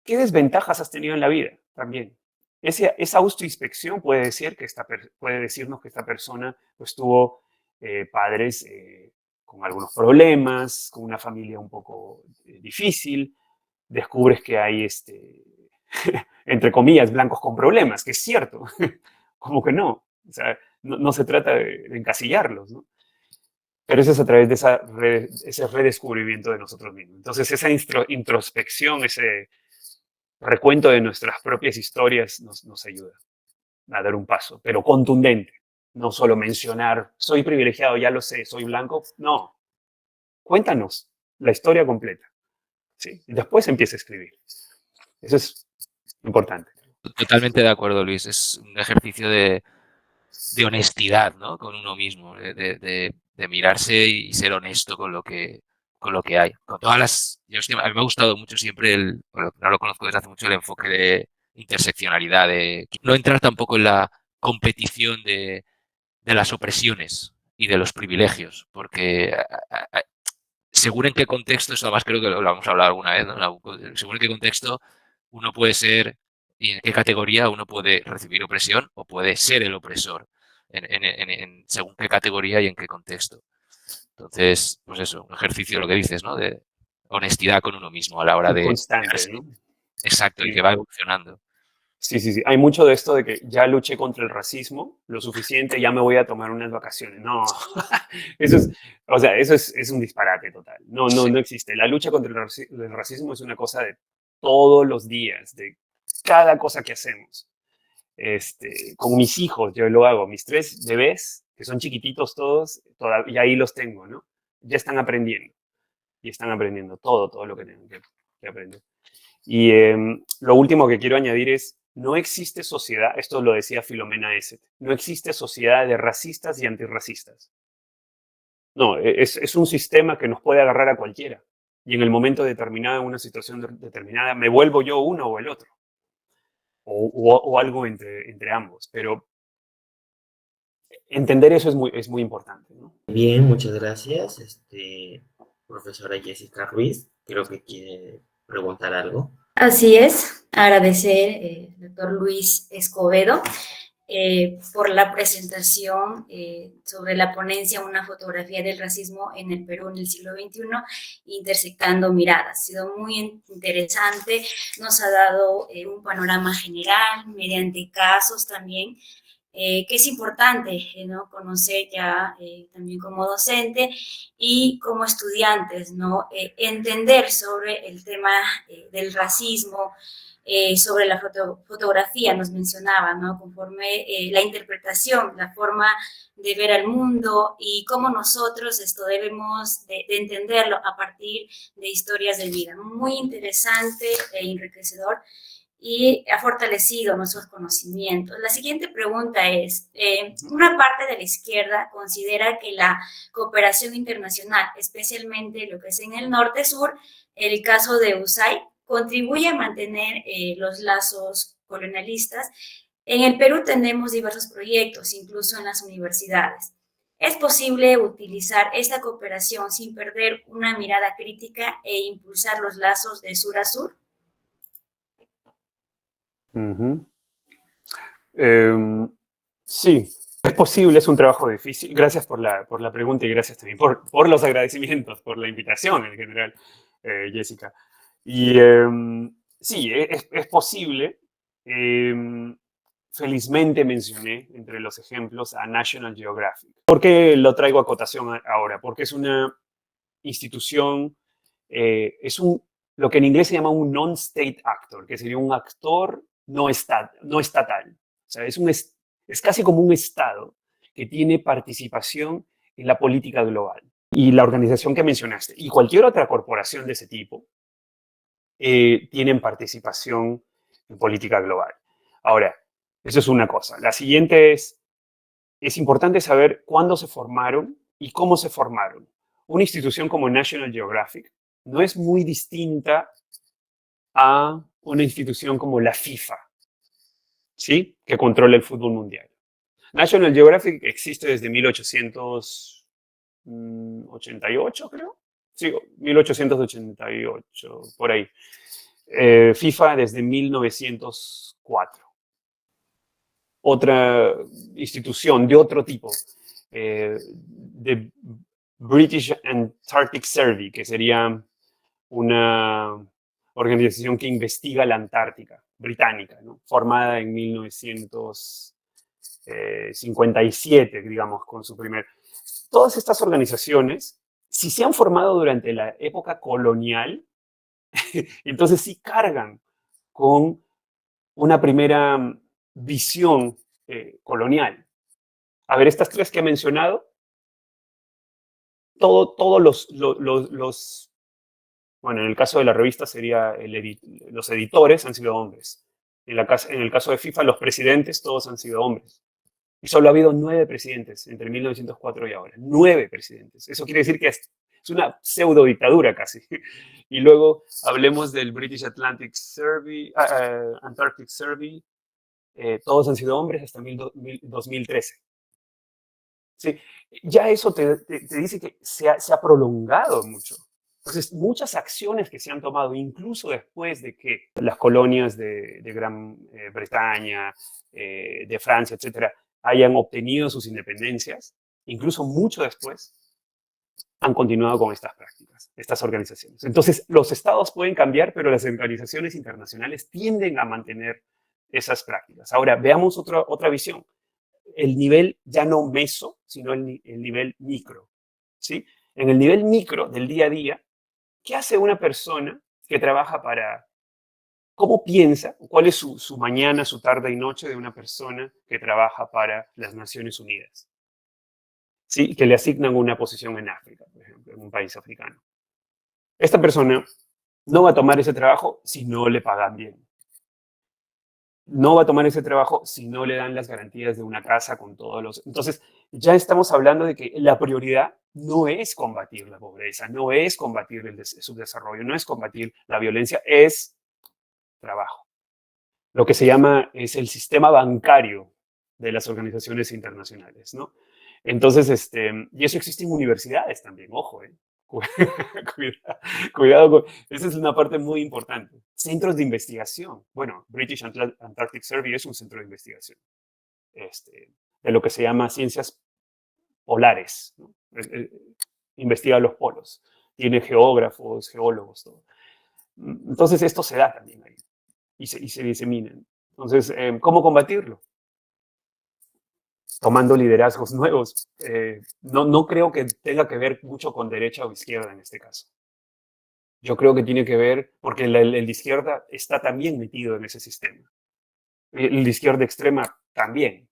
¿qué desventajas has tenido en la vida también? Esa autoinspección puede decirnos que esta persona pues, tuvo padres con algunos problemas, con una familia un poco difícil. Descubres que hay, entre comillas, blancos con problemas, que es cierto. Como que no. O sea, no se trata de encasillarlos, ¿no? Pero eso es a través de ese redescubrimiento de nosotros mismos. Entonces, esa introspección, ese recuento de nuestras propias historias nos ayuda a dar un paso, pero contundente. No solo mencionar, soy privilegiado, ya lo sé, soy blanco. No, cuéntanos la historia completa. ¿Sí? Y después empieza a escribir. Eso es importante. Totalmente de acuerdo, Luis. Es un ejercicio de honestidad, ¿no? Con uno mismo, de mirarse y ser honesto con lo que hay. Con todas las... a mí me ha gustado mucho siempre bueno, no lo conozco desde hace mucho, el enfoque de interseccionalidad, de no entrar tampoco en la competición de las opresiones y de los privilegios, porque según en qué contexto, eso además creo que lo vamos a hablar alguna vez, ¿no? Según en qué contexto uno puede ser y en qué categoría uno puede recibir opresión o puede ser el opresor, según qué categoría y en qué contexto. Entonces, pues eso, un ejercicio, lo que dices, ¿no? De honestidad con uno mismo a la hora de... Constante, ¿no? Exacto, Sí. y que va evolucionando. Sí. Hay mucho de esto de que ya luché contra el racismo, lo suficiente, ya me voy a tomar unas vacaciones. No, eso es un disparate total. No existe. La lucha contra el racismo es una cosa de todos los días, de cada cosa que hacemos. Con mis hijos, yo lo hago. Mis 3 bebés, que son chiquititos todos, todavía ahí los tengo, ¿no? Ya están aprendiendo. Y están aprendiendo todo lo que tienen que aprender. Y lo último que quiero añadir es, no existe sociedad, esto lo decía Filomena Esset, no existe sociedad de racistas y antirracistas. No, es un sistema que nos puede agarrar a cualquiera. Y en el momento determinado, en una situación determinada, me vuelvo yo uno o el otro. O algo entre ambos. Pero entender eso es muy importante, ¿no? Bien, muchas gracias. Profesora Jessica Ruiz, creo que quiere preguntar algo. Así es, agradecer al doctor Luis Escobedo por la presentación sobre la ponencia Una fotografía del racismo en el Perú en el siglo XXI, intersectando miradas. Ha sido muy interesante, nos ha dado un panorama general mediante casos también, que es importante, ¿no? Conocer ya también como docente y como estudiantes, ¿no? Entender sobre el tema del racismo, sobre la fotografía, nos mencionaba, ¿no? Conforme la interpretación, la forma de ver al mundo y cómo nosotros esto debemos de entenderlo a partir de historias de vida. Muy interesante e enriquecedor. y ha fortalecido nuestros conocimientos. La siguiente pregunta es, una parte de la izquierda considera que la cooperación internacional, especialmente lo que es en el norte-sur, el caso de USAID, contribuye a mantener los lazos colonialistas. En el Perú tenemos diversos proyectos, incluso en las universidades. ¿Es posible utilizar esta cooperación sin perder una mirada crítica e impulsar los lazos de sur a sur? Sí, es posible, es un trabajo difícil. Gracias por la pregunta y gracias también por los agradecimientos, por la invitación en general, Jessica. Y sí, es posible. Felizmente mencioné entre los ejemplos a National Geographic. ¿Por qué lo traigo a cotación ahora? Porque es una institución, lo que en inglés se llama un non-state actor, que sería un actor no estatal. O sea, es casi como un Estado que tiene participación en la política global. Y la organización que mencionaste, y cualquier otra corporación de ese tipo, tienen participación en política global. Ahora, eso es una cosa. La siguiente es importante saber cuándo se formaron y cómo se formaron. Una institución como National Geographic no es muy distinta a una institución como la FIFA, ¿sí? Que controla el fútbol mundial. National Geographic existe desde 1888, creo. Sí, 1888, por ahí. FIFA desde 1904. Otra institución de otro tipo, de British Antarctic Survey, que sería una organización que investiga la Antártica británica, ¿no? Formada en 1957, digamos, con su primer... Todas estas organizaciones, si se han formado durante la época colonial, entonces sí cargan con una primera visión colonial. A ver, estas tres que he mencionado, todos los, bueno, en el caso de la revista sería los editores han sido hombres. En el caso de FIFA, los presidentes todos han sido hombres. Y solo ha habido 9 presidentes entre 1904 y ahora. 9 presidentes. Eso quiere decir que es una pseudo dictadura casi. Y luego hablemos del British Atlantic Survey, Antarctic Survey. Todos han sido hombres hasta 2013. Sí, ya eso te dice que se ha prolongado mucho. Entonces, muchas acciones que se han tomado, incluso después de que las colonias de Gran Bretaña, de Francia, etcétera, hayan obtenido sus independencias, incluso mucho después, han continuado con estas prácticas, estas organizaciones. Entonces, los estados pueden cambiar, pero las organizaciones internacionales tienden a mantener esas prácticas. Ahora, veamos otra visión. El nivel ya no meso, sino el nivel micro, ¿sí? En el nivel micro del día a día, ¿qué hace una persona que trabaja cómo piensa, cuál es su mañana, su tarde y noche de una persona que trabaja para las Naciones Unidas? ¿Sí? Que le asignan una posición en África, por ejemplo, en un país africano. Esta persona no va a tomar ese trabajo si no le pagan bien. No va a tomar ese trabajo si no le dan las garantías de una casa con todos los... Entonces, ya estamos hablando de que la prioridad no es combatir la pobreza, no es combatir el subdesarrollo, no es combatir la violencia, es trabajo. Lo que se llama es el sistema bancario de las organizaciones internacionales, ¿no? Entonces, y eso existe en universidades también, ojo, Cuidado, esa es una parte muy importante. Centros de investigación. Bueno, British Antarctic Survey es un centro de investigación de lo que se llama ciencias polares, ¿no? Investiga los polos. Tiene geógrafos, geólogos, todo. Entonces, esto se da también ahí y se disemina. Entonces, ¿cómo combatirlo? Tomando liderazgos nuevos. No creo que tenga que ver mucho con derecha o izquierda en este caso. Yo creo que tiene que ver, porque el de izquierda está también metido en ese sistema. El de izquierda extrema también.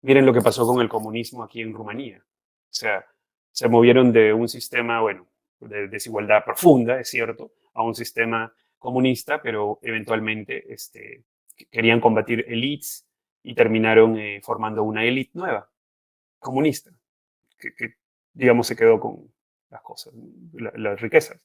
Miren lo que pasó con el comunismo aquí en Rumanía. O sea, se movieron de un sistema, bueno, de desigualdad profunda, es cierto, a un sistema comunista, pero eventualmente querían combatir élites y terminaron formando una élite nueva, comunista, que, digamos, se quedó con las cosas, las riquezas.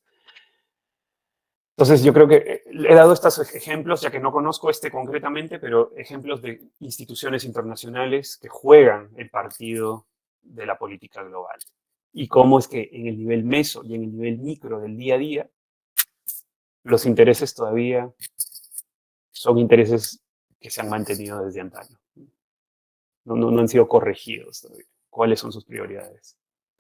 Entonces, yo creo que he dado estos ejemplos, ya que no conozco concretamente, pero ejemplos de instituciones internacionales que juegan el partido de la política global. Y cómo es que en el nivel meso y en el nivel micro del día a día, los intereses todavía son intereses que se han mantenido desde antaño. No han sido corregidos todavía. ¿Cuáles son sus prioridades?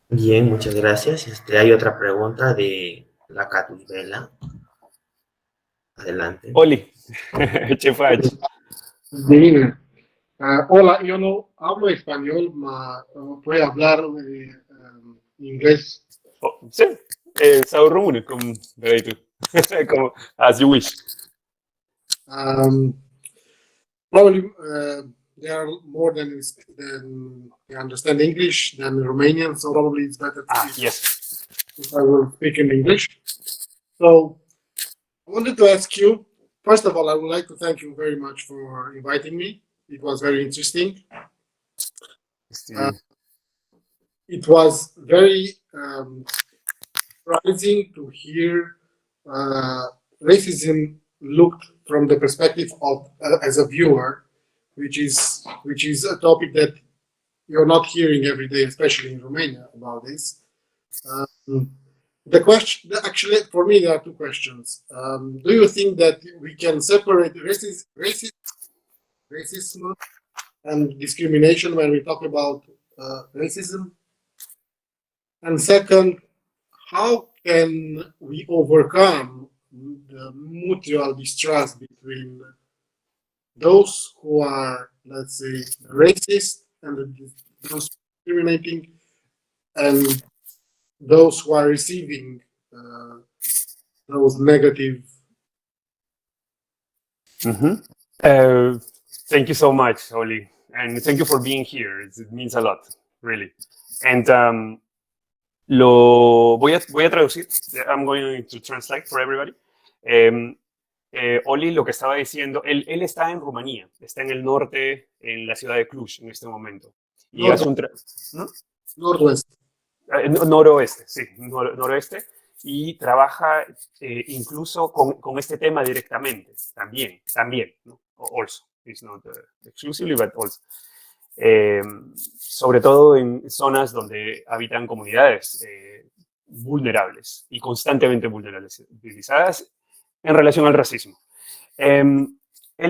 Bien, muchas gracias. Hay otra pregunta de la Catus Vela. Adelante. Oli, Chef H. Divina. Hola, yo no hablo español, puedo hablar inglés. Oh, sí, Sao Romune, como as you wish. Probably there are more than they understand English than Romanian, so probably it's better Yes. if I will speak in English. So I wanted to ask you, first of all, I would like to thank you very much for inviting me. It was very interesting. It was very surprising to hear racism looked from the perspective of as a viewer, which is a topic that you're not hearing every day, especially in Romania, about this. The question, actually, for me, there are two questions. Do you think that we can separate racism and discrimination when we talk about racism? And second, how can we overcome the mutual distrust between those who are, let's say, racist and those discriminating, and those who are receiving those negative? Thank you so much, Oli, and thank you for being here. It means a lot, really. And lo voy a traducir. I'm going to translate for everybody. Oli lo que estaba diciendo, él está en Rumanía, está en el norte, en la ciudad de Cluj en este momento. Y hace un Noroeste, sí, noroeste. Y trabaja incluso con este tema directamente, también, ¿no? Also, it's not exclusively, but also. Sobre todo en zonas donde habitan comunidades vulnerables y constantemente vulnerabilizadas en relación al racismo. Él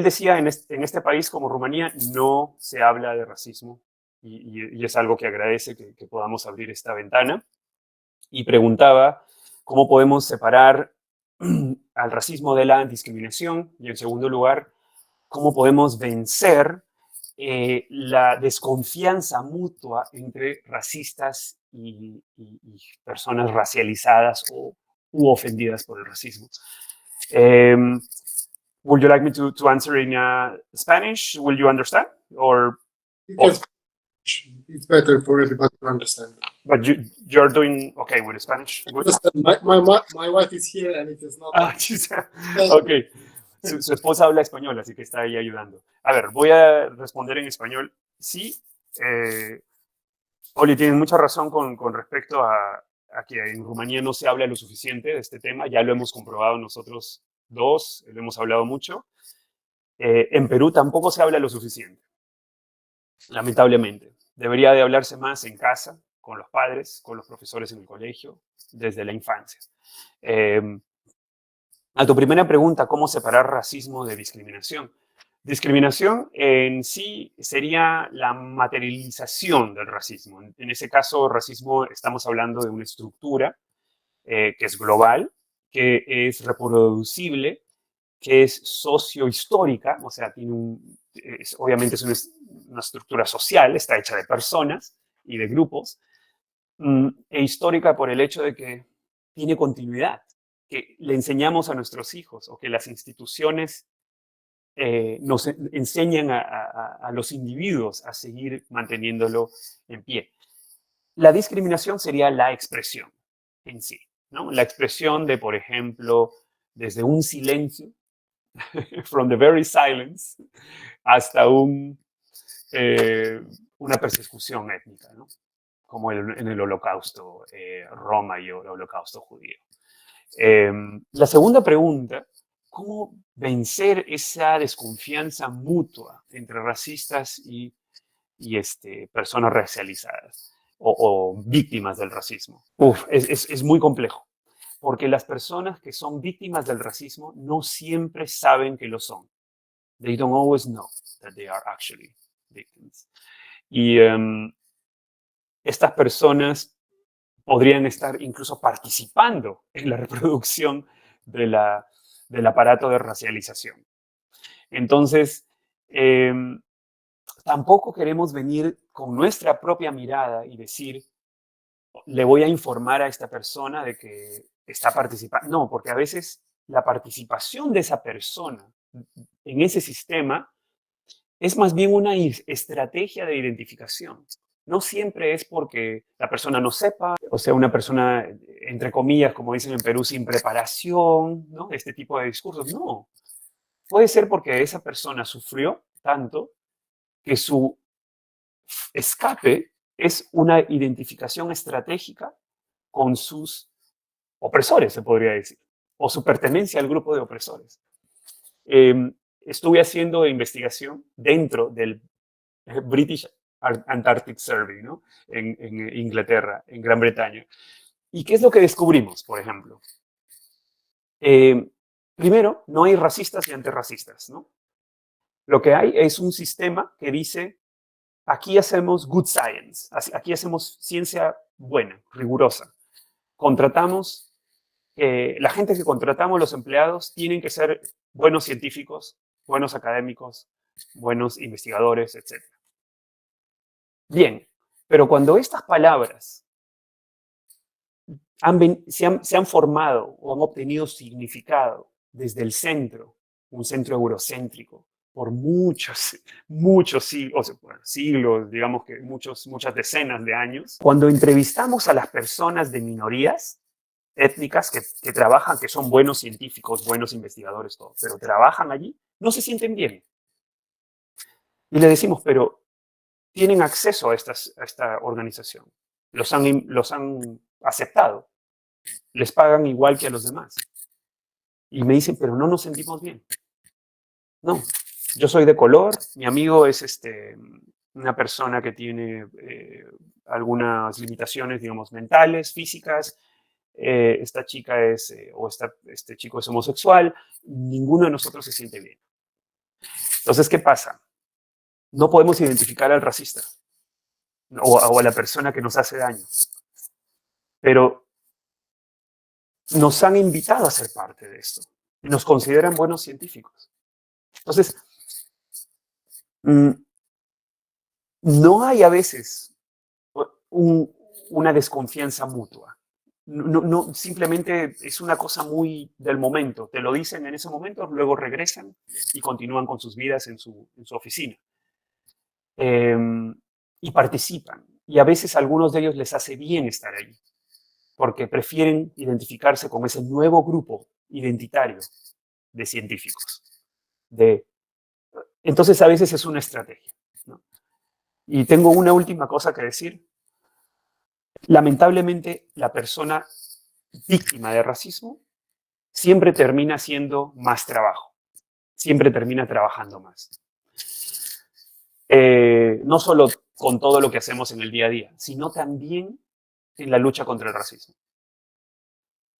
decía, en este país como Rumanía no se habla de racismo y es algo que agradece que podamos abrir esta ventana. Y preguntaba cómo podemos separar al racismo de la discriminación y, en segundo lugar, cómo podemos vencer la desconfianza mutua entre racistas y personas racializadas u ofendidas por el racismo. Would you like me to answer in Spanish? Will you understand? Or it's better for everybody to understand. But you're doing okay with Spanish? Good? My wife is here and it is not. Okay. Su esposa habla español, así que está ahí ayudando. A ver, voy a responder en español. Sí, Oli, tienes mucha razón con respecto a que en Rumanía no se habla lo suficiente de este tema. Ya lo hemos comprobado nosotros dos, lo hemos hablado mucho. En Perú tampoco se habla lo suficiente, lamentablemente. Debería de hablarse más en casa, con los padres, con los profesores en el colegio, desde la infancia. A tu primera pregunta, ¿cómo separar racismo de discriminación? Discriminación en sí sería la materialización del racismo. En ese caso, racismo, estamos hablando de una estructura que es global, que es reproducible, que es sociohistórica, o sea, obviamente es una estructura social, está hecha de personas y de grupos, e histórica por el hecho de que tiene continuidad, que le enseñamos a nuestros hijos o que las instituciones nos enseñan a los individuos a seguir manteniéndolo en pie. La discriminación sería la expresión en sí, ¿no? La expresión de, por ejemplo, desde un silencio, from the very silence, hasta una persecución étnica, ¿no? Como en el Holocausto Roma y el Holocausto judío. La segunda pregunta, ¿cómo vencer esa desconfianza mutua entre racistas y personas racializadas o víctimas del racismo? Es muy complejo, porque las personas que son víctimas del racismo no siempre saben que lo son. They don't always know that they are actually victims. Y estas personas podrían estar incluso participando en la reproducción del aparato de racialización. Entonces, tampoco queremos venir con nuestra propia mirada y decir, le voy a informar a esta persona de que está participando. No, porque a veces la participación de esa persona en ese sistema es más bien una estrategia de identificación. No siempre es porque la persona no sepa, o sea, una persona, entre comillas, como dicen en Perú, sin preparación, ¿no? Este tipo de discursos. No. Puede ser porque esa persona sufrió tanto que su escape es una identificación estratégica con sus opresores, se podría decir, o su pertenencia al grupo de opresores. Estuve haciendo investigación dentro del British Antarctic Survey, ¿no? en Inglaterra, en Gran Bretaña. ¿Y qué es lo que descubrimos, por ejemplo? Primero, no hay racistas y antirracistas, ¿no? Lo que hay es un sistema que dice, aquí hacemos good science, aquí hacemos ciencia buena, rigurosa. Contratamos, la gente que contratamos, los empleados, tienen que ser buenos científicos, buenos académicos, buenos investigadores, etc. Bien, pero cuando estas palabras se han formado o han obtenido significado desde el centro, un centro eurocéntrico, por muchos siglos, digamos que muchas decenas de años, cuando entrevistamos a las personas de minorías étnicas que trabajan, que son buenos científicos, buenos investigadores, todo, pero trabajan allí, no se sienten bien. Y le decimos, pero tienen acceso a esta organización, los han aceptado, les pagan igual que a los demás. Y me dicen, pero no nos sentimos bien. No, yo soy de color, mi amigo es una persona que tiene algunas limitaciones, digamos, mentales, físicas, esta chica este chico es homosexual, ninguno de nosotros se siente bien. Entonces, ¿qué pasa? No podemos identificar al racista o a la persona que nos hace daño, pero nos han invitado a ser parte de esto y nos consideran buenos científicos. Entonces, no hay a veces una desconfianza mutua. No, simplemente es una cosa muy del momento. Te lo dicen en ese momento, luego regresan y continúan con sus vidas en su oficina. Y participan. Y a veces a algunos de ellos les hace bien estar ahí, porque prefieren identificarse con ese nuevo grupo identitario de científicos. Entonces a veces es una estrategia, ¿no? Y tengo una última cosa que decir. Lamentablemente, la persona víctima de racismo siempre termina haciendo más trabajo, siempre termina trabajando más. No solo con todo lo que hacemos en el día a día, sino también en la lucha contra el racismo.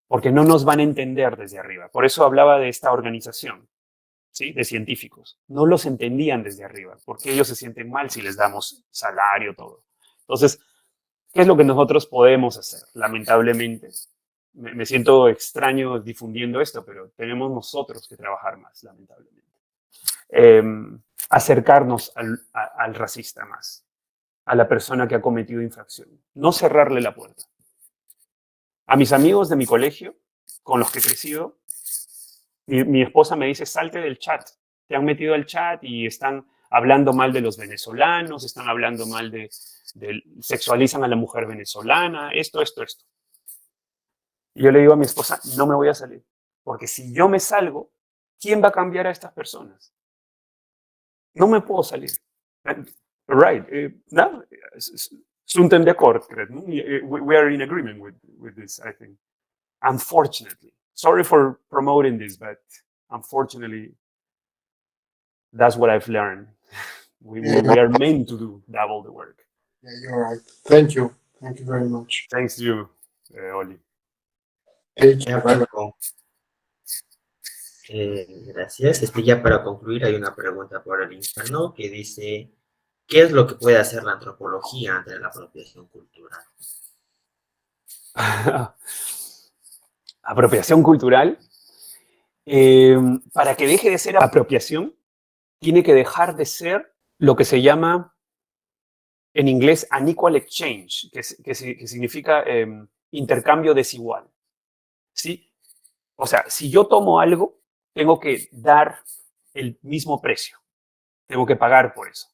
Porque no nos van a entender desde arriba. Por eso hablaba de esta organización, ¿sí? De científicos. No los entendían desde arriba, porque ellos se sienten mal si les damos salario, todo. Entonces, ¿qué es lo que nosotros podemos hacer? Lamentablemente, me siento extraño difundiendo esto, pero tenemos nosotros que trabajar más, lamentablemente. Acercarnos al racista más, a la persona que ha cometido infracción. No cerrarle la puerta. A mis amigos de mi colegio, con los que he crecido, mi esposa me dice, salte del chat. Te han metido al chat y están hablando mal de los venezolanos, están hablando mal sexualizan a la mujer venezolana, esto. Y yo le digo a mi esposa, no me voy a salir. Porque si yo me salgo, ¿quién va a cambiar a estas personas? No me puedo salir. Right. No, suntem de acord, crec, no? We are in agreement with this, I think. Unfortunately. Sorry for promoting this, but unfortunately, that's what I've learned. We are meant to do double the work. Yeah, you're right. Thank you. Thank you very much. Thanks to you, Oli. Take care. Bye bye. Gracias. Ya para concluir, hay una pregunta por el interno que dice: ¿qué es lo que puede hacer la antropología ante la apropiación cultural? Apropiación cultural. Para que deje de ser apropiación, tiene que dejar de ser lo que se llama en inglés unequal exchange, que significa intercambio desigual. ¿Sí? O sea, si yo tomo algo, tengo que dar el mismo precio. Tengo que pagar por eso.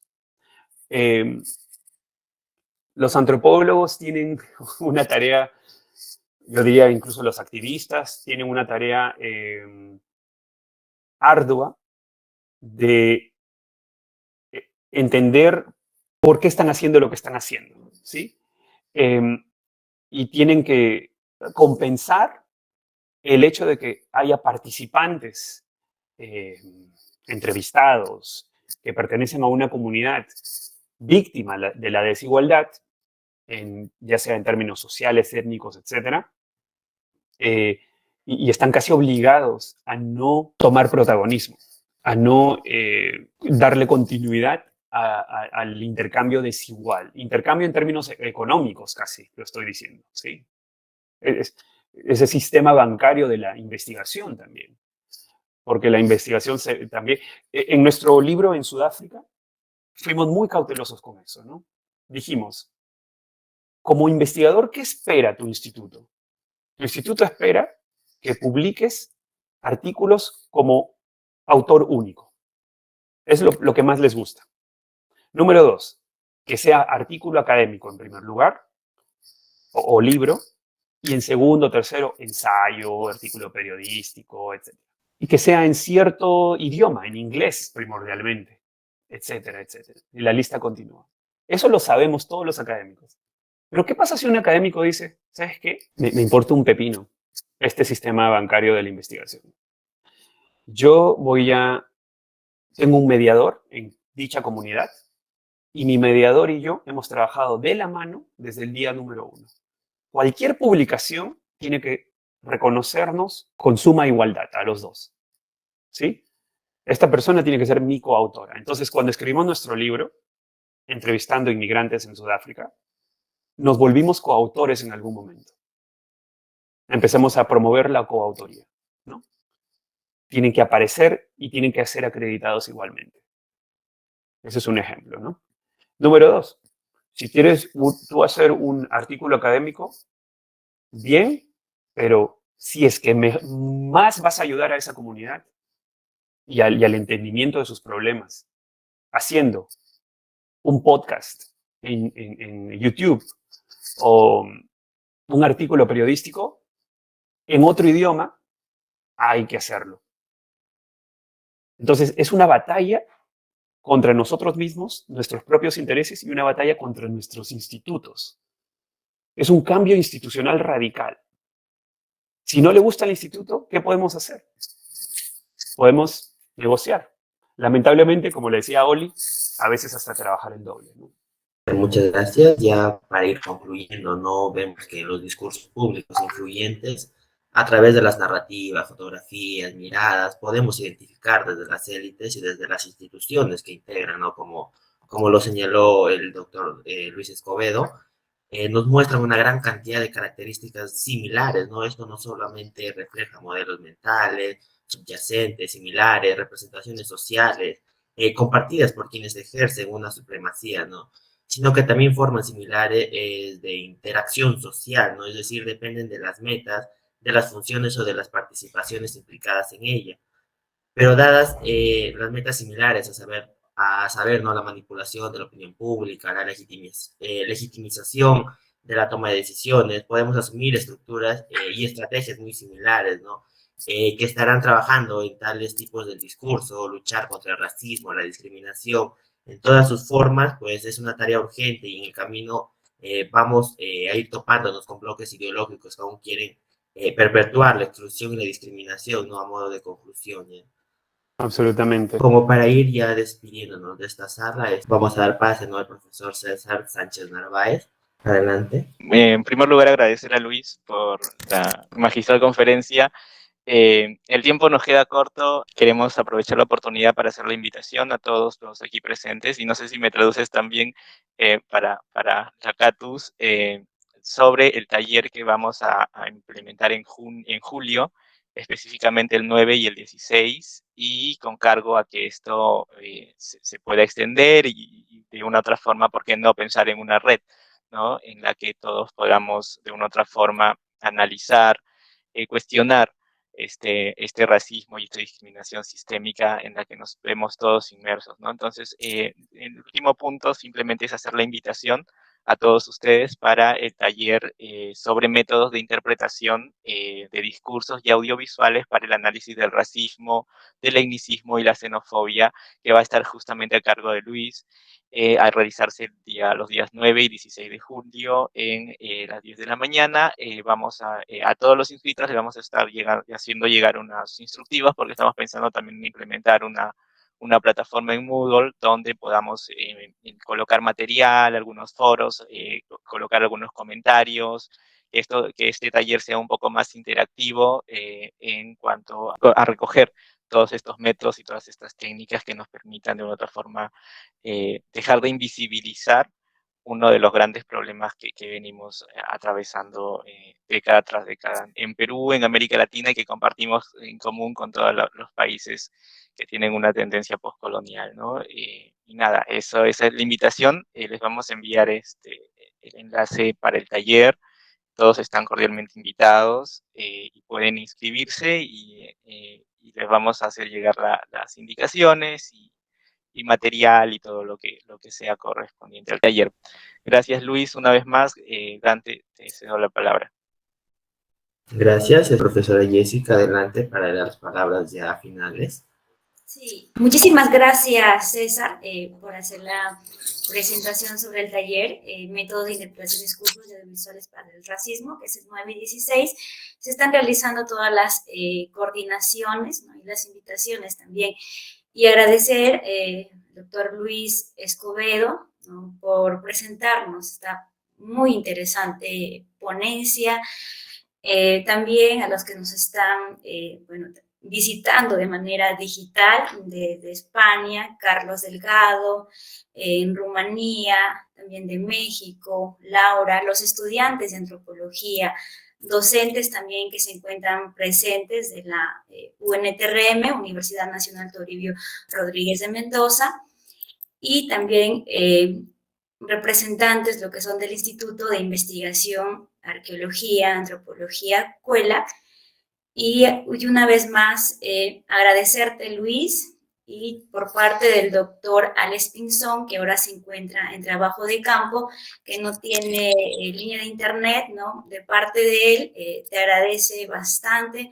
Los antropólogos tienen una tarea, yo diría incluso los activistas, tienen una tarea ardua de entender por qué están haciendo lo que están haciendo, ¿sí? Y tienen que compensar el hecho de que haya participantes entrevistados que pertenecen a una comunidad víctima de la desigualdad, ya sea en términos sociales, étnicos, etc. Y están casi obligados a no tomar protagonismo, a no darle continuidad al intercambio desigual. Intercambio en términos económicos casi, lo estoy diciendo, ¿sí? Ese sistema bancario de la investigación también. Porque la investigación también... En nuestro libro en Sudáfrica fuimos muy cautelosos con eso, ¿no? Dijimos, como investigador, ¿qué espera tu instituto? Tu instituto espera que publiques artículos como autor único. Es lo que más les gusta. Número 2, que sea artículo académico en primer lugar, o libro, y en segundo, tercero, ensayo, artículo periodístico, etc. Y que sea en cierto idioma, en inglés primordialmente, etcétera, etcétera. Y la lista continúa. Eso lo sabemos todos los académicos. Pero ¿qué pasa si un académico dice, ¿sabes qué? Me importa un pepino este sistema bancario de la investigación. Yo tengo un mediador en dicha comunidad y mi mediador y yo hemos trabajado de la mano desde el día número 1. Cualquier publicación tiene que reconocernos con suma igualdad a los dos, ¿sí? Esta persona tiene que ser mi coautora. Entonces, cuando escribimos nuestro libro, entrevistando inmigrantes en Sudáfrica, nos volvimos coautores en algún momento. Empezamos a promover la coautoría, ¿no? Tienen que aparecer y tienen que ser acreditados igualmente. Ese es un ejemplo, ¿no? Número 2, si quieres tú hacer un artículo académico, bien, pero si es que más vas a ayudar a esa comunidad y al entendimiento de sus problemas, haciendo un podcast en YouTube o un artículo periodístico en otro idioma, hay que hacerlo. Entonces, es una batalla contra nosotros mismos, nuestros propios intereses, y una batalla contra nuestros institutos. Es un cambio institucional radical. Si no le gusta al instituto, ¿qué podemos hacer? Podemos negociar. Lamentablemente, como le decía Oli, a veces hasta trabajar el doble, ¿no? Muchas gracias. Ya para ir concluyendo, ¿no? Vemos que los discursos públicos influyentes, a través de las narrativas, fotografías, miradas, podemos identificar desde las élites y desde las instituciones que integran, ¿no? Como lo señaló el doctor Luis Escobedo, nos muestran una gran cantidad de características similares, ¿no? Esto no solamente refleja modelos mentales, subyacentes, similares, representaciones sociales, compartidas por quienes ejercen una supremacía, ¿no? Sino que también forman similares de interacción social, ¿no? Es decir, dependen de las metas, de las funciones o de las participaciones implicadas en ella. Pero dadas las metas similares, a saber, ¿no? La manipulación de la opinión pública, la legitimización de la toma de decisiones, podemos asumir estructuras y estrategias muy similares, ¿no? que estarán trabajando en tales tipos de discurso, luchar contra el racismo, la discriminación, en todas sus formas, pues es una tarea urgente y en el camino vamos a ir topándonos con bloques ideológicos que aún quieren perpetuar la exclusión y la discriminación, ¿no? A modo de conclusión, ¿ya? Absolutamente. Como para ir ya despidiéndonos de esta sala, vamos a dar pase, ¿no?, al profesor César Sánchez Narváez. Adelante. En primer lugar, agradecer a Luis por la magistral conferencia. El tiempo nos queda corto, queremos aprovechar la oportunidad para hacer la invitación a todos los aquí presentes, y no sé si me traduces también para la Catus, sobre el taller que vamos a implementar en julio, específicamente el 9 y el 16, y con cargo a que esto se pueda extender y de una otra forma, ¿por qué no pensar en una red, ¿no?, en la que todos podamos de una otra forma analizar, cuestionar este racismo y esta discriminación sistémica en la que nos vemos todos inmersos, ¿no? Entonces, el último punto simplemente es hacer la invitación a todos ustedes para el taller sobre métodos de interpretación de discursos y audiovisuales para el análisis del racismo, del etnicismo y la xenofobia, que va a estar justamente a cargo de Luis, a realizarse los días 9 y 16 de julio en las 10 de la mañana. Vamos a todos los inscritos les vamos a estar haciendo llegar unas instructivas, porque estamos pensando también en implementar una plataforma en Moodle donde podamos colocar material, algunos foros, colocar algunos comentarios, que este taller sea un poco más interactivo en cuanto a recoger todos estos métodos y todas estas técnicas que nos permitan de una otra forma dejar de invisibilizar uno de los grandes problemas que venimos atravesando década tras década en Perú, en América Latina, y que compartimos en común con todos los países que tienen una tendencia postcolonial, ¿no? Y nada, esa es la invitación. Les vamos a enviar el enlace para el taller. Todos están cordialmente invitados y pueden inscribirse, y les vamos a hacer llegar las indicaciones y material y todo lo que sea correspondiente al taller. Gracias, Luis, una vez más. Dante, te cedo la palabra. Gracias, profesora Jessica, adelante para las palabras ya finales. Sí, muchísimas gracias, César, por hacer la presentación sobre el taller Métodos de Interpretación de Discursos y Audiovisuales para el Racismo, que es el 9 y 16. Se están realizando todas las coordinaciones, ¿no?, y las invitaciones también. Y agradecer al doctor Luis Escobedo, ¿no?, por presentarnos esta muy interesante ponencia. También a los que nos están visitando de manera digital de España, Carlos Delgado, en Rumanía, también de México, Laura, los estudiantes de antropología, docentes también que se encuentran presentes de la UNTRM, Universidad Nacional Toribio Rodríguez de Mendoza, y también representantes, lo que son del Instituto de Investigación, Arqueología, Antropología, CUELA. Y una vez más, agradecerte, Luis, y por parte del doctor Alex Pinzón, que ahora se encuentra en trabajo de campo, que no tiene línea de internet, ¿no? De parte de él, te agradece bastante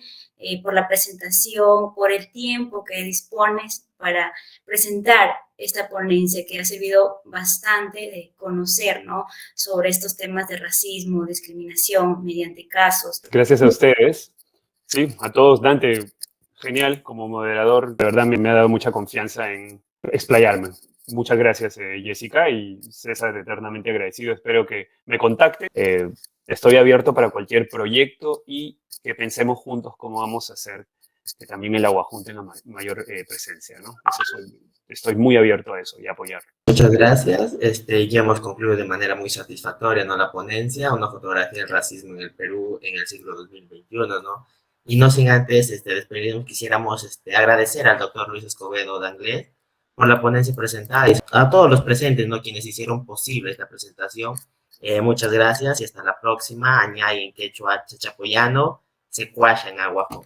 por la presentación, por el tiempo que dispones para presentar esta ponencia, que ha servido bastante de conocer, ¿no?, sobre estos temas de racismo, discriminación, mediante casos. Gracias a ustedes. Sí, a todos. Dante, genial como moderador. De verdad me ha dado mucha confianza en explayarme. Muchas gracias, Jessica, y César, eternamente agradecido. Espero que me contacte. Estoy abierto para cualquier proyecto y que pensemos juntos cómo vamos a hacer que también el Aguajún tenga mayor presencia, ¿no? Estoy muy abierto a eso y a apoyar. Muchas gracias. Ya hemos concluido de manera muy satisfactoria, ¿no?, la ponencia, una fotografía del racismo en el Perú en el siglo 2021, ¿no? Y no sin antes despedirnos, quisiéramos agradecer al doctor Luis Escobedo D'Anglés por la ponencia presentada y a todos los presentes, ¿no?, quienes hicieron posible esta presentación. Muchas gracias y hasta la próxima. Añay en quechua chachapoyano, secuaya en Aguajún.